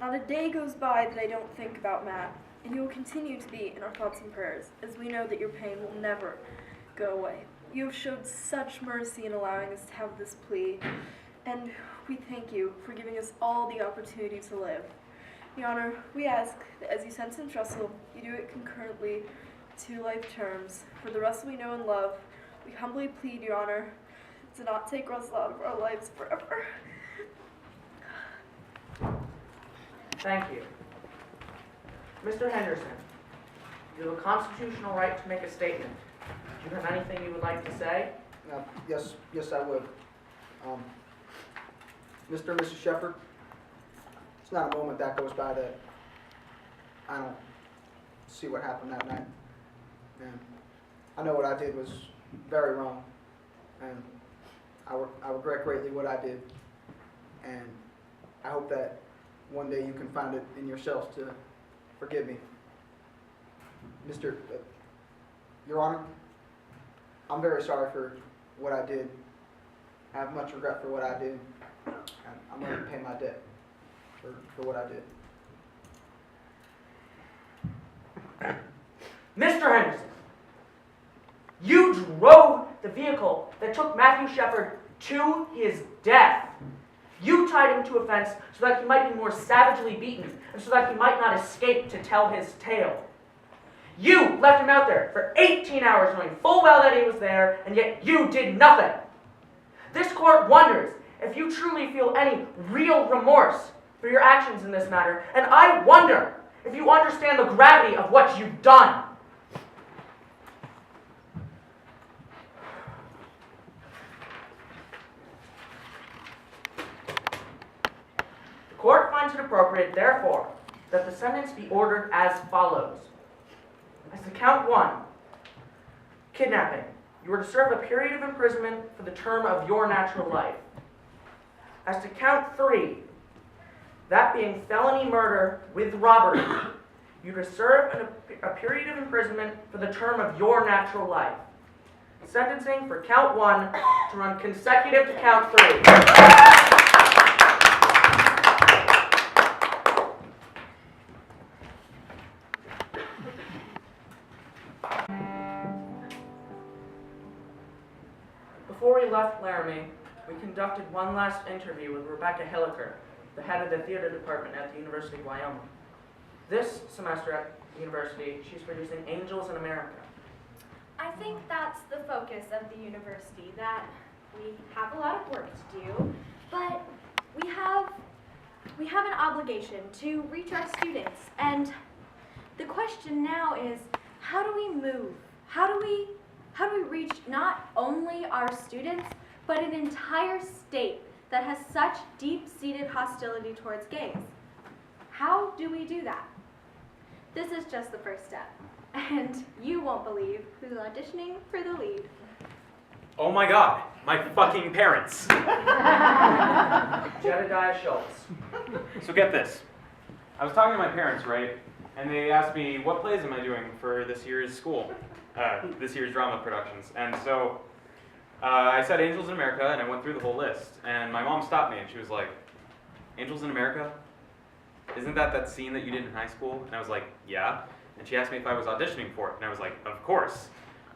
Not a day goes by that I don't think about Matt, and you will continue to be in our thoughts and prayers, as we know that your pain will never go away. You have showed such mercy in allowing us to have this plea, and we thank you for giving us all the opportunity to live. Your Honor, we ask that as you sentence Russell, you do it concurrently to life terms. For the Russell we know and love, we humbly plead, Your Honor, to not take Russell out of our lives forever. Thank you. Mr. Henderson, you have a constitutional right to make a statement. Do you have anything you would like to say? Yes, I would. Mr. and Mrs. Shepherd, it's not a moment that goes by that I don't see what happened that night. And I know what I did was very wrong. And I regret greatly what I did. And I hope that one day you can find it in yourselves to forgive me. Your Honor, I'm very sorry for what I did. I have much regret for what I did. And I'm going to pay my debt for what I did. Mr. Henderson, you drove the vehicle that took Matthew Shepard to his death. You tied him to a fence so that he might be more savagely beaten and so that he might not escape to tell his tale. You left him out there for 18 hours knowing full well that he was there, and yet you did nothing. This court wonders if you truly feel any real remorse for your actions in this matter, and I wonder if you understand the gravity of what you've done. The court finds it appropriate, therefore, that the sentence be ordered as follows. As to count 1, kidnapping, you are to serve a period of imprisonment for the term of your natural life. As to count 3, that being felony murder with robbery, you are to serve a period of imprisonment for the term of your natural life. Sentencing for count 1 to run consecutive to count 3. Before we left Laramie, we conducted one last interview with Rebecca Hilliker, the head of the theater department at the University of Wyoming. This semester at the university, she's producing Angels in America. I think that's the focus of the university, that we have a lot of work to do, but we have an obligation to reach our students. And the question now is, how do we move? How do we reach not only our students, but an entire state that has such deep-seated hostility towards gays? How do we do that? This is just the first step, and you won't believe who's auditioning for the lead. Oh my god, my fucking parents. Jedediah Schultz. So get this. I was talking to my parents, right? And they asked me, what plays am I doing for this year's school? This year's drama productions. And so I said Angels in America, and I went through the whole list. And my mom stopped me, and she was like, Angels in America? Isn't that scene that you did in high school? And I was like, yeah. And she asked me if I was auditioning for it, and I was like, of course.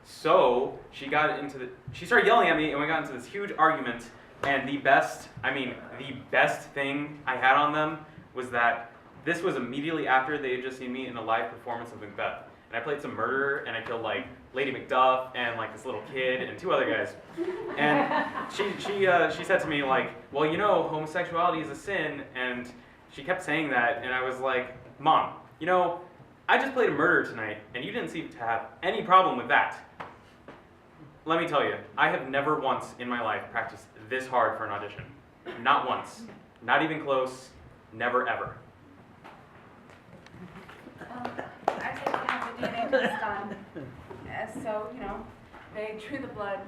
So she started yelling at me, and we got into this huge argument. And the best thing I had on them was that this was immediately after they had just seen me in a live performance of Macbeth. And I played some murderer, and I killed like Lady Macduff and like this little kid and 2 other guys. And she said to me like, well, you know, homosexuality is a sin. And she kept saying that, and I was like, Mom, you know, I just played a murderer tonight, and you didn't seem to have any problem with that. Let me tell you, I have never once in my life practiced this hard for an audition. Not once. Not even close. Never ever. I didn't have the DNA test done. So, they drew the blood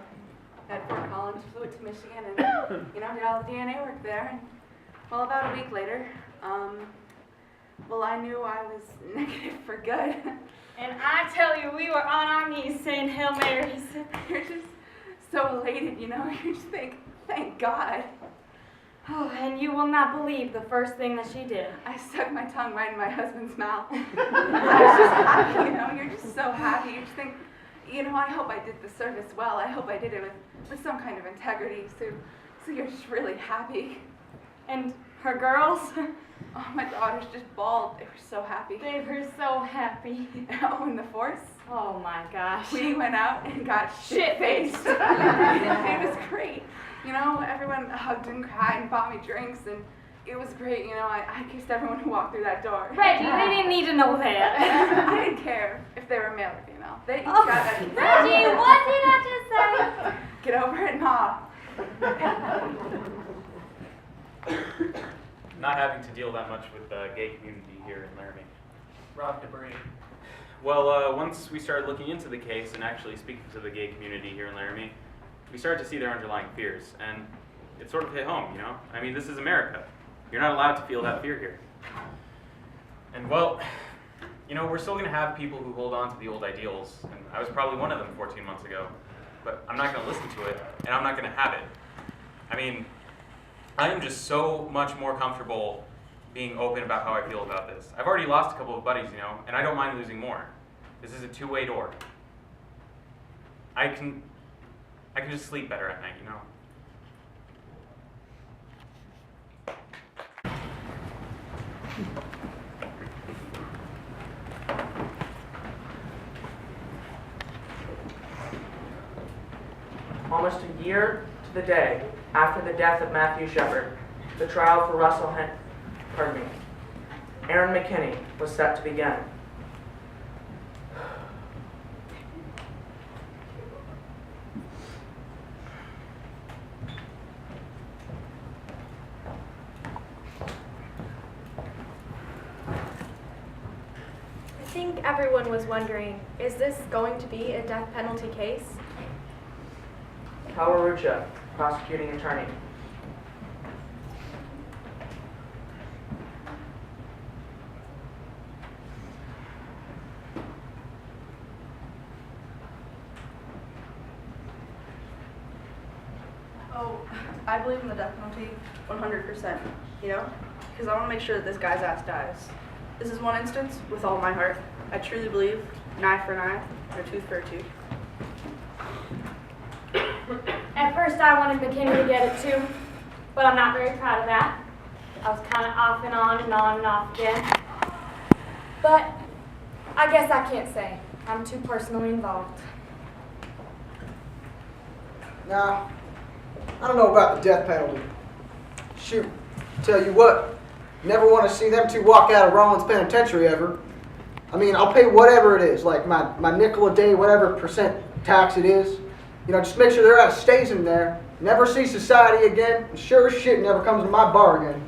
at Fort Collins, flew it to Michigan, and, did all the DNA work there. And, well, about a week later, I knew I was negative for good. And I tell you, we were on our knees saying Hail Marys. You're just so elated, you just think, thank God. Oh, and you will not believe the first thing that she did. I stuck my tongue right in my husband's mouth. I was just happy, you're just so happy. You just think, I hope I did the service well. I hope I did it with some kind of integrity. So you're just really happy. And her girls? Oh, my daughters just bawled. They were so happy. They were so happy. Oh, and the force? Oh my gosh. We went out and got shit-faced. It was great. Everyone hugged and cried and bought me drinks, and it was great. I kissed everyone who walked through that door. Reggie, they didn't need to know that. I didn't care if they were male or female. They each Oh, got that. Reggie, what did I just say? Get over it, Ma. Not having to deal that much with the gay community here in Laramie. Rob Debris. Well, once we started looking into the case and actually speaking to the gay community here in Laramie, we started to see their underlying fears, and it sort of hit home, I mean, this is America. You're not allowed to feel that fear here. And well, we're still going to have people who hold on to the old ideals, and I was probably one of them 14 months ago, but I'm not going to listen to it, and I'm not going to have it. I mean, I am just so much more comfortable being open about how I feel about this. I've already lost a couple of buddies, and I don't mind losing more. This is a two-way door. I can just sleep better at night, Almost a year to the day after the death of Matthew Shepard, the trial for Aaron McKinney was set to begin. I think everyone was wondering, is this going to be a death penalty case? Kawarucha, prosecuting attorney. Oh, I believe in the death penalty 100%, because I want to make sure that this guy's ass dies. This is one instance with all my heart. I truly believe an eye for an eye and a tooth for a tooth. At first I wanted McKinney to get it too, but I'm not very proud of that. I was kind of off and on and on and off again. But I guess I can't say. I'm too personally involved. Nah, I don't know about the death penalty. Shoot, tell you what, never want to see them two walk out of Rollins Penitentiary ever. I mean, I'll pay whatever it is, like my nickel a day, whatever percent tax it is. Just make sure their ass stays in there. Never see society again. And sure as shit never comes to my bar again.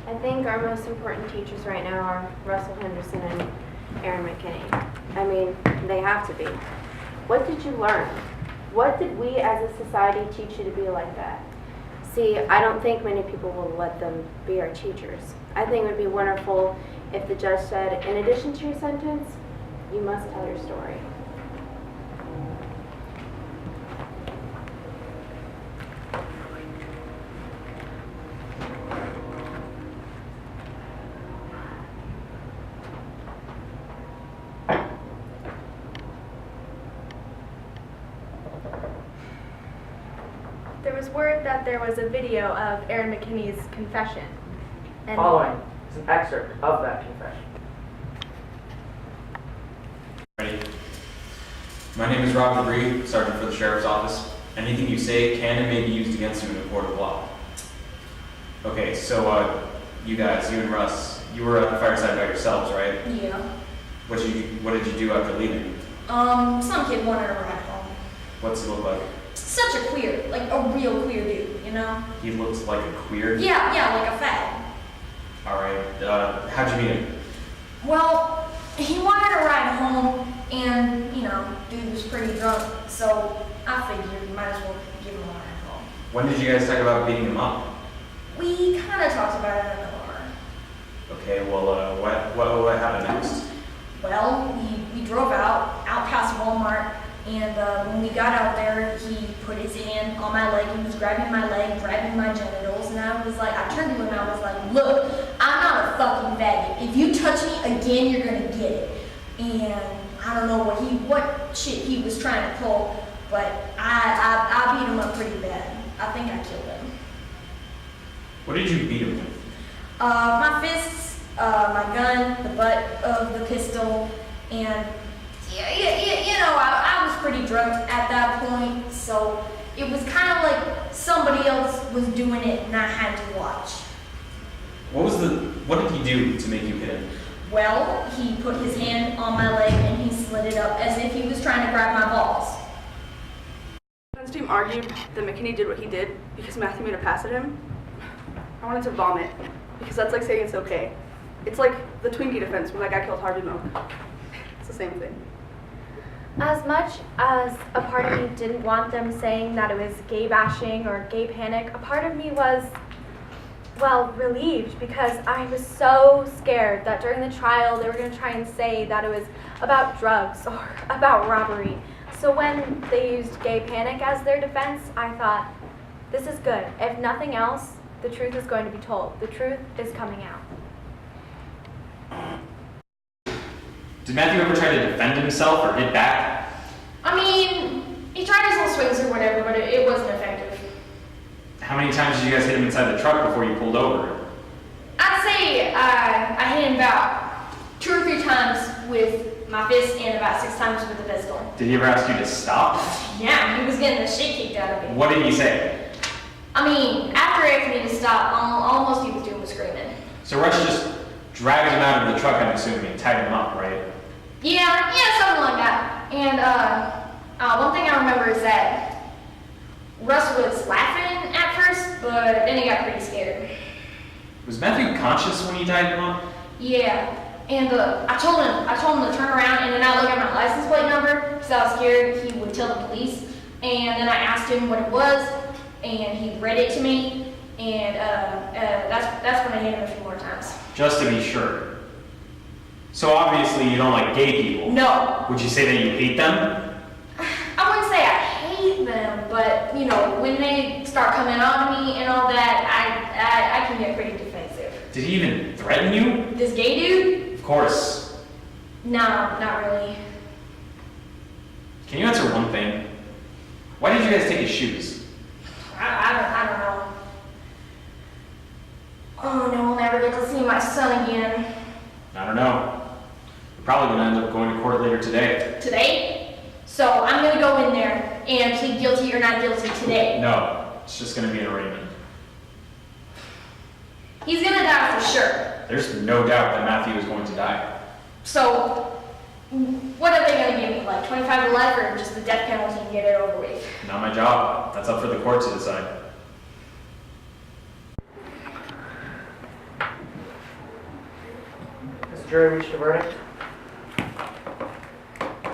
I think our most important teachers right now are Russell Henderson and Aaron McKinney. I mean, they have to be. What did you learn? What did we as a society teach you to be like that? See, I don't think many people will let them be our teachers. I think it would be wonderful if the judge said, in addition to your sentence, you must tell your story. There was word that there was a video of Aaron McKinney's confession. And Following is an excerpt of that confession. Ready? My name is Rob Debris, Sergeant for the Sheriff's Office. Anything you say can and may be used against you in a court of law. Okay, so you guys, you and Russ, you were at the fireside by yourselves, right? Yeah. What did you do after leaving? Some kid wanted to ride home. What's he look like? Such a queer, like a real queer dude, He looks like a queer? Yeah, like a fag. All right, how'd you meet him? Well, he wanted a ride home, and, you know, dude was pretty drunk, so I figured might as well give him a ride home. When did you guys talk about beating him up? We kind of talked about it in the car. Okay, well, what happened next? Well, we drove out past Walmart, and when we got out there, he put his hand on my leg. He was grabbing my leg, grabbing my genitals, and I was like, I turned to him and I was like, look, I'm not a fucking faggot. If you touch me again, you're gonna get it. And I don't know what shit he was trying to pull, but I beat him up pretty bad. I think I killed him. What did you beat him with? My fists, my gun, the butt of the pistol, and you know, I was pretty drunk at that point, so it was kind of like somebody else was doing it and I had to watch. What did he do to make you hit him? Well, he put his hand on my leg and he slid it up as if he was trying to grab my balls. The defense team argued that McKinney did what he did because Matthew made a pass at him. I wanted to vomit because that's like saying it's okay. It's like the Twinkie defense when that guy killed Harvey Milk. It's the same thing. As much as a part of me didn't want them saying that it was gay bashing or gay panic, a part of me was, well, relieved, because I was so scared that during the trial they were going to try and say that it was about drugs or about robbery. So when they used gay panic as their defense, I thought, this is good. If nothing else, the truth is going to be told. The truth is coming out. Did Matthew ever try to defend himself or hit back? I mean, he tried his little swings or whatever, but it wasn't effective. How many times did you guys hit him inside the truck before you pulled over? I'd say I hit him about 2 or 3 times with my fist and about 6 times with the pistol. Did he ever ask you to stop? Yeah, he was getting the shit kicked out of me. What did he say? I mean, after he asked me to stop, almost he was doing was screaming. So Rush just dragged him out of the truck, I'm assuming, and tied him up, right? Yeah, something like that. And one thing I remember is that Russ was laughing at first, but then he got pretty scared. Was Matthew conscious when you tied him up? Yeah, and I told him to turn around and then I look at my license plate number because I was scared he would tell the police. And then I asked him what it was, and he read it to me, and that's when I hit him a few more times. Just to be sure. So obviously you don't like gay people. No. Would you say that you hate them? I wouldn't say I hate them, but you know, when they start coming on me and all that, I can get pretty defensive. Did he even threaten you? This gay dude? Of course. No, not really. Can you answer one thing? Why did you guys take his shoes? I don't know. Oh no, I'll never get to see my son again. I don't know. We're probably going to end up going to court later today. Today? So I'm gonna go in there and plead guilty or not guilty today. No, it's just going to be an arraignment. He's gonna die for sure. There's no doubt that Matthew is going to die. So, what are they gonna give me, like 25 to life or just the death penalty and get it over with? Not my job. That's up for the court to decide. Has the jury reached a verdict?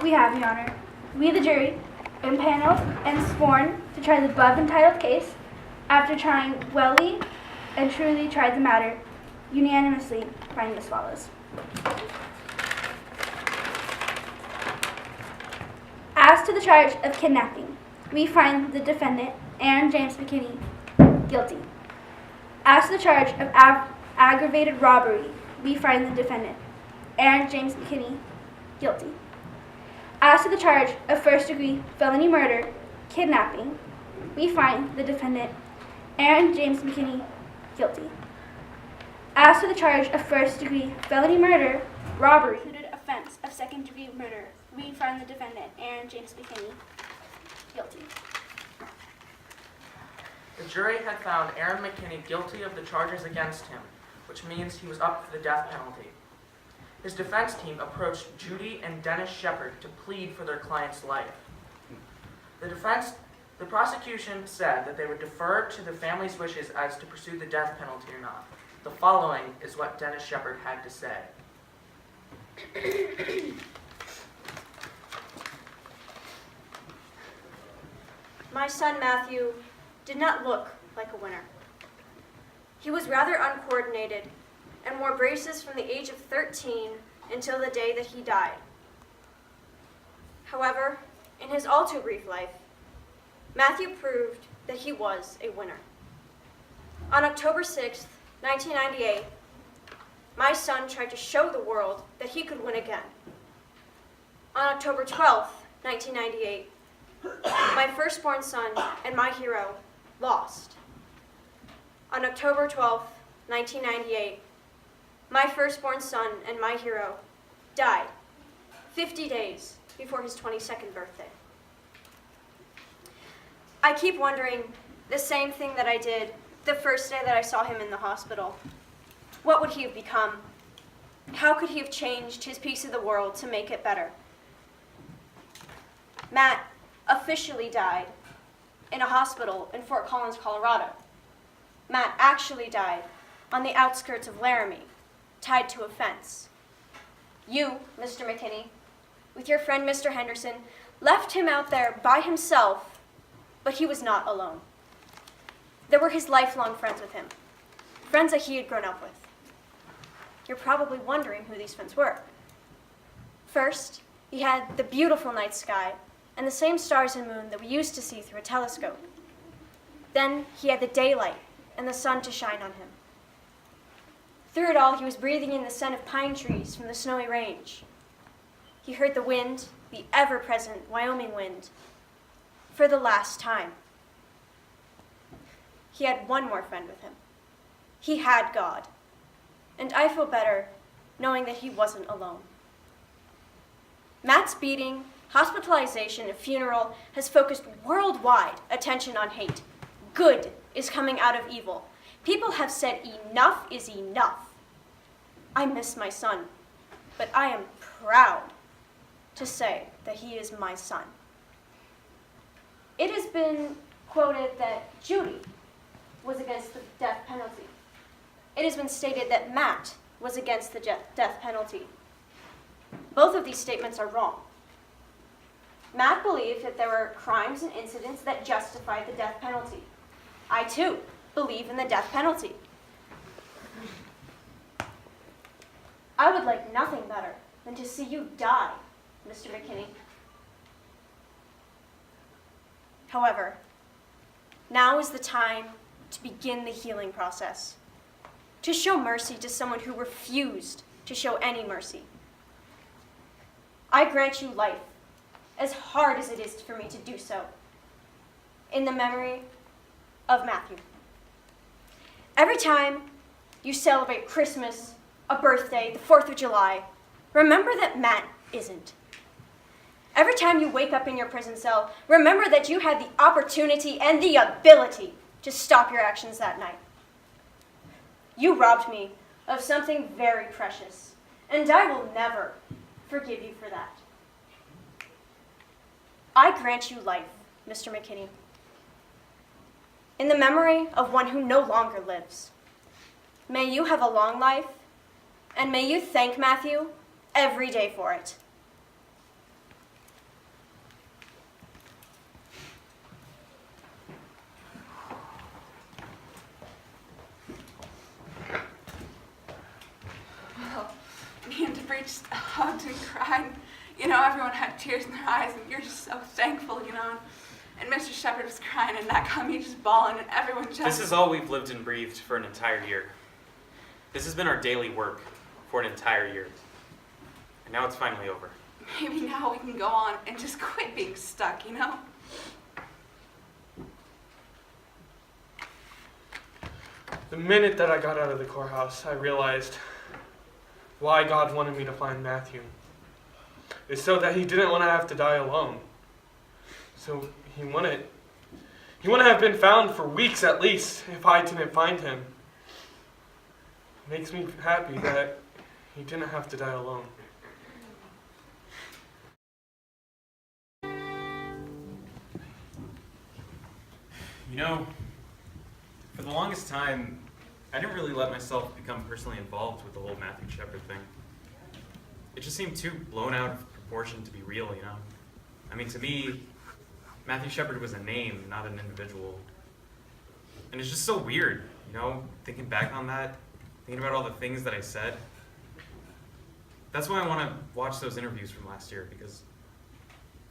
We have, Your Honor. We, the jury, impaneled and sworn to try the above entitled case after trying wellly and truly tried the matter, unanimously finding as follows. As to the charge of kidnapping, we find the defendant, Aaron James McKinney, guilty. As to the charge of aggravated robbery, we find the defendant, Aaron James McKinney, guilty. As to the charge of first-degree felony murder, kidnapping, we find the defendant, Aaron James McKinney, guilty. As to the charge of first-degree felony murder, robbery, included offense of second-degree murder, we find the defendant, Aaron James McKinney, guilty. The jury had found Aaron McKinney guilty of the charges against him, which means he was up for the death penalty. His defense team approached Judy and Dennis Shepard to plead for their client's life. The prosecution said that they would defer to the family's wishes as to pursue the death penalty or not. The following is what Dennis Shepard had to say. My son Matthew did not look like a winner. He was rather uncoordinated and wore braces from the age of 13 until the day that he died. However, in his all too brief life, Matthew proved that he was a winner. On October 6th, 1998, my son tried to show the world that he could win again. On October 12th, 1998, my firstborn son and my hero lost. On October 12th, 1998, my firstborn son and my hero died 50 days before his 22nd birthday. I keep wondering the same thing that I did the first day that I saw him in the hospital. What would he have become? How could he have changed his piece of the world to make it better? Matt officially died in a hospital in Fort Collins, Colorado. Matt actually died on the outskirts of Laramie, tied to a fence. You, Mr. McKinney, with your friend Mr. Henderson, left him out there by himself, but he was not alone. There were his lifelong friends with him, friends that he had grown up with. You're probably wondering who these friends were. First, he had the beautiful night sky and the same stars and moon that we used to see through a telescope. Then he had the daylight and the sun to shine on him. Through it all, he was breathing in the scent of pine trees from the snowy range. He heard the wind, the ever-present Wyoming wind, for the last time. He had one more friend with him. He had God. And I feel better knowing that he wasn't alone. Matt's beating, hospitalization, and funeral has focused worldwide attention on hate. Good is coming out of evil. People have said enough is enough. I miss my son, but I am proud to say that he is my son. It has been quoted that Judy was against the death penalty. It has been stated that Matt was against the death penalty. Both of these statements are wrong. Matt believed that there were crimes and incidents that justified the death penalty. I, too, believe in the death penalty. I would like nothing better than to see you die, Mr. McKinney. However, now is the time to begin the healing process, to show mercy to someone who refused to show any mercy. I grant you life, as hard as it is for me to do so, in the memory of Matthew. Every time you celebrate Christmas, a birthday, the 4th of July, remember that Matt isn't. Every time you wake up in your prison cell, remember that you had the opportunity and the ability to stop your actions that night. You robbed me of something very precious, and I will never forgive you for that. I grant you life, Mr. McKinney, in the memory of one who no longer lives. May you have a long life, and may you thank Matthew every day for it. Well, me and Debris just hugged and cried. You know, everyone had tears in their eyes, and you're just so thankful, you know. And Mr. Shepard was crying, and that got me just bawling, and everyone just... This is all we've lived and breathed for an entire year. This has been our daily work for an entire year. And now it's finally over. Maybe now we can go on and just quit being stuck, you know? The minute that I got out of the courthouse, I realized why God wanted me to find Matthew. It's so that he didn't want to have to die alone. So he wouldn't have been found for weeks at least if I didn't find him. It makes me happy that he didn't have to die alone. You know, for the longest time, I didn't really let myself become personally involved with the whole Matthew Shepard thing. It just seemed too blown out of proportion to be real, you know? I mean, to me, Matthew Shepard was a name, not an individual. And it's just so weird, you know, thinking back on that, thinking about all the things that I said. That's why I want to watch those interviews from last year, because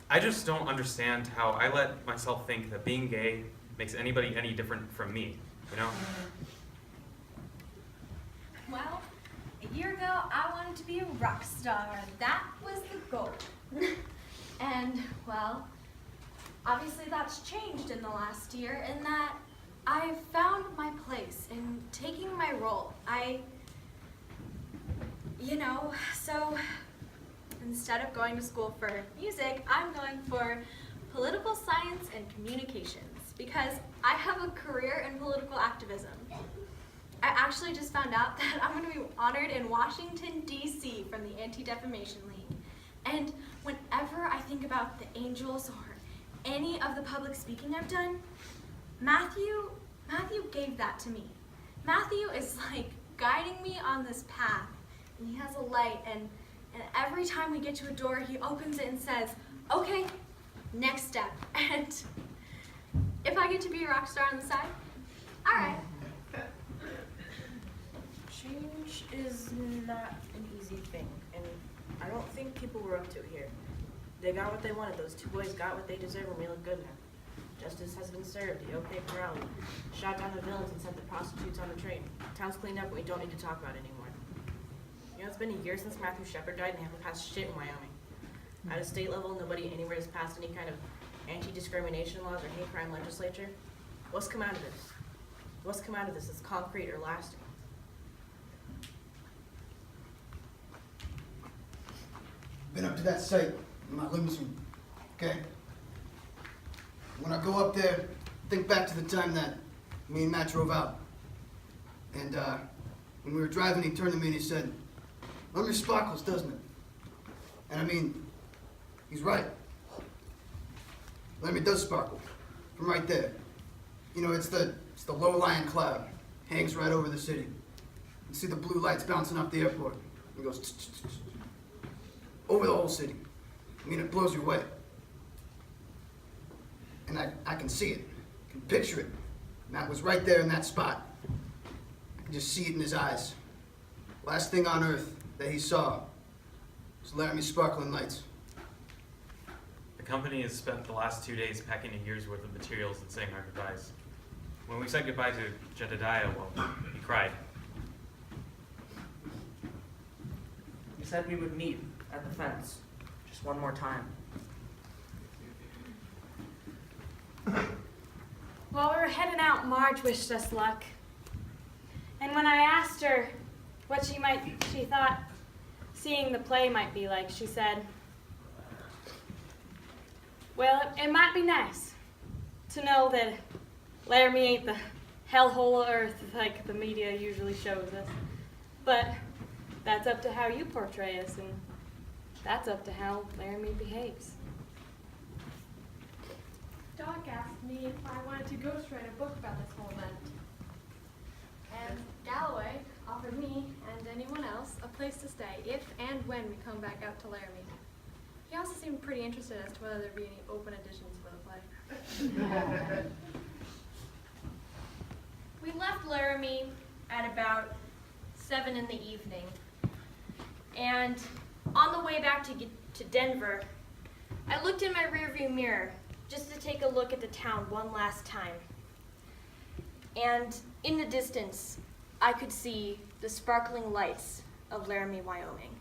I just don't understand how I let myself think that being gay makes anybody any different from me, you know? Well, a year ago, I wanted to be a rock star. That was the goal. And, well, obviously that's changed in the last year in that I found my place in taking my role. So instead of going to school for music, I'm going for political science and communications because I have a career in political activism. I actually just found out that I'm going to be honored in Washington, D.C. from the Anti-Defamation League. And whenever I think about the Angels or any of the public speaking I've done, Matthew gave that to me. Matthew is like guiding me on this path, and he has a light, and every time we get to a door, he opens it and says, okay, next step. And if I get to be a rock star on the side, all right. Change is not an easy thing, and I don't think people were up to it here. They got what they wanted. Those two boys got what they deserve, and we look good now. Justice has been served. The OK rally shot down the villains and sent the prostitutes on the train. Town's cleaned up, and we don't need to talk about it anymore. You know, it's been a year since Matthew Shepard died, and they haven't passed shit in Wyoming. At a state level, nobody anywhere has passed any kind of anti-discrimination laws or hate crime legislature. What's come out of this? What's come out of this that's concrete or lasting? Been up to that site in my limousine, okay? When I go up there, think back to the time that me and Matt drove out. And when we were driving, he turned to me and he said, "Laramie sparkles, doesn't it?" And I mean, he's right. Laramie does sparkle, from right there. You know, it's the low-lying cloud, hangs right over the city. You see the blue lights bouncing off the airport. It goes tsk-tsk-tsk, over the whole city. I mean, it blows you away. And I can see it, I can picture it. Matt was right there in that spot. I can just see it in his eyes. Last thing on earth that he saw was Laramie sparkling lights. The company has spent the last 2 days packing a year's worth of materials and saying our goodbyes. When we said goodbye to Jedediah, well, he cried. We said we would meet at the fence, just one more time. While we were heading out, Marge wished us luck. And when I asked her what she thought seeing the play might be like, she said, well, it might be nice to know that Laramie ain't the hellhole of earth like the media usually shows us. But that's up to how you portray us, and that's up to how Laramie behaves. Doc asked me if I wanted to ghostwrite a book about this whole event. And Galloway offered me and anyone else a place to stay if and when we come back out to Laramie. He also seemed pretty interested as to whether there'd be any open editions for the play. We left Laramie at about 7 in the evening. And on the way back to Denver, I looked in my rearview mirror just to take a look at the town one last time. And in the distance, I could see the sparkling lights of Laramie, Wyoming.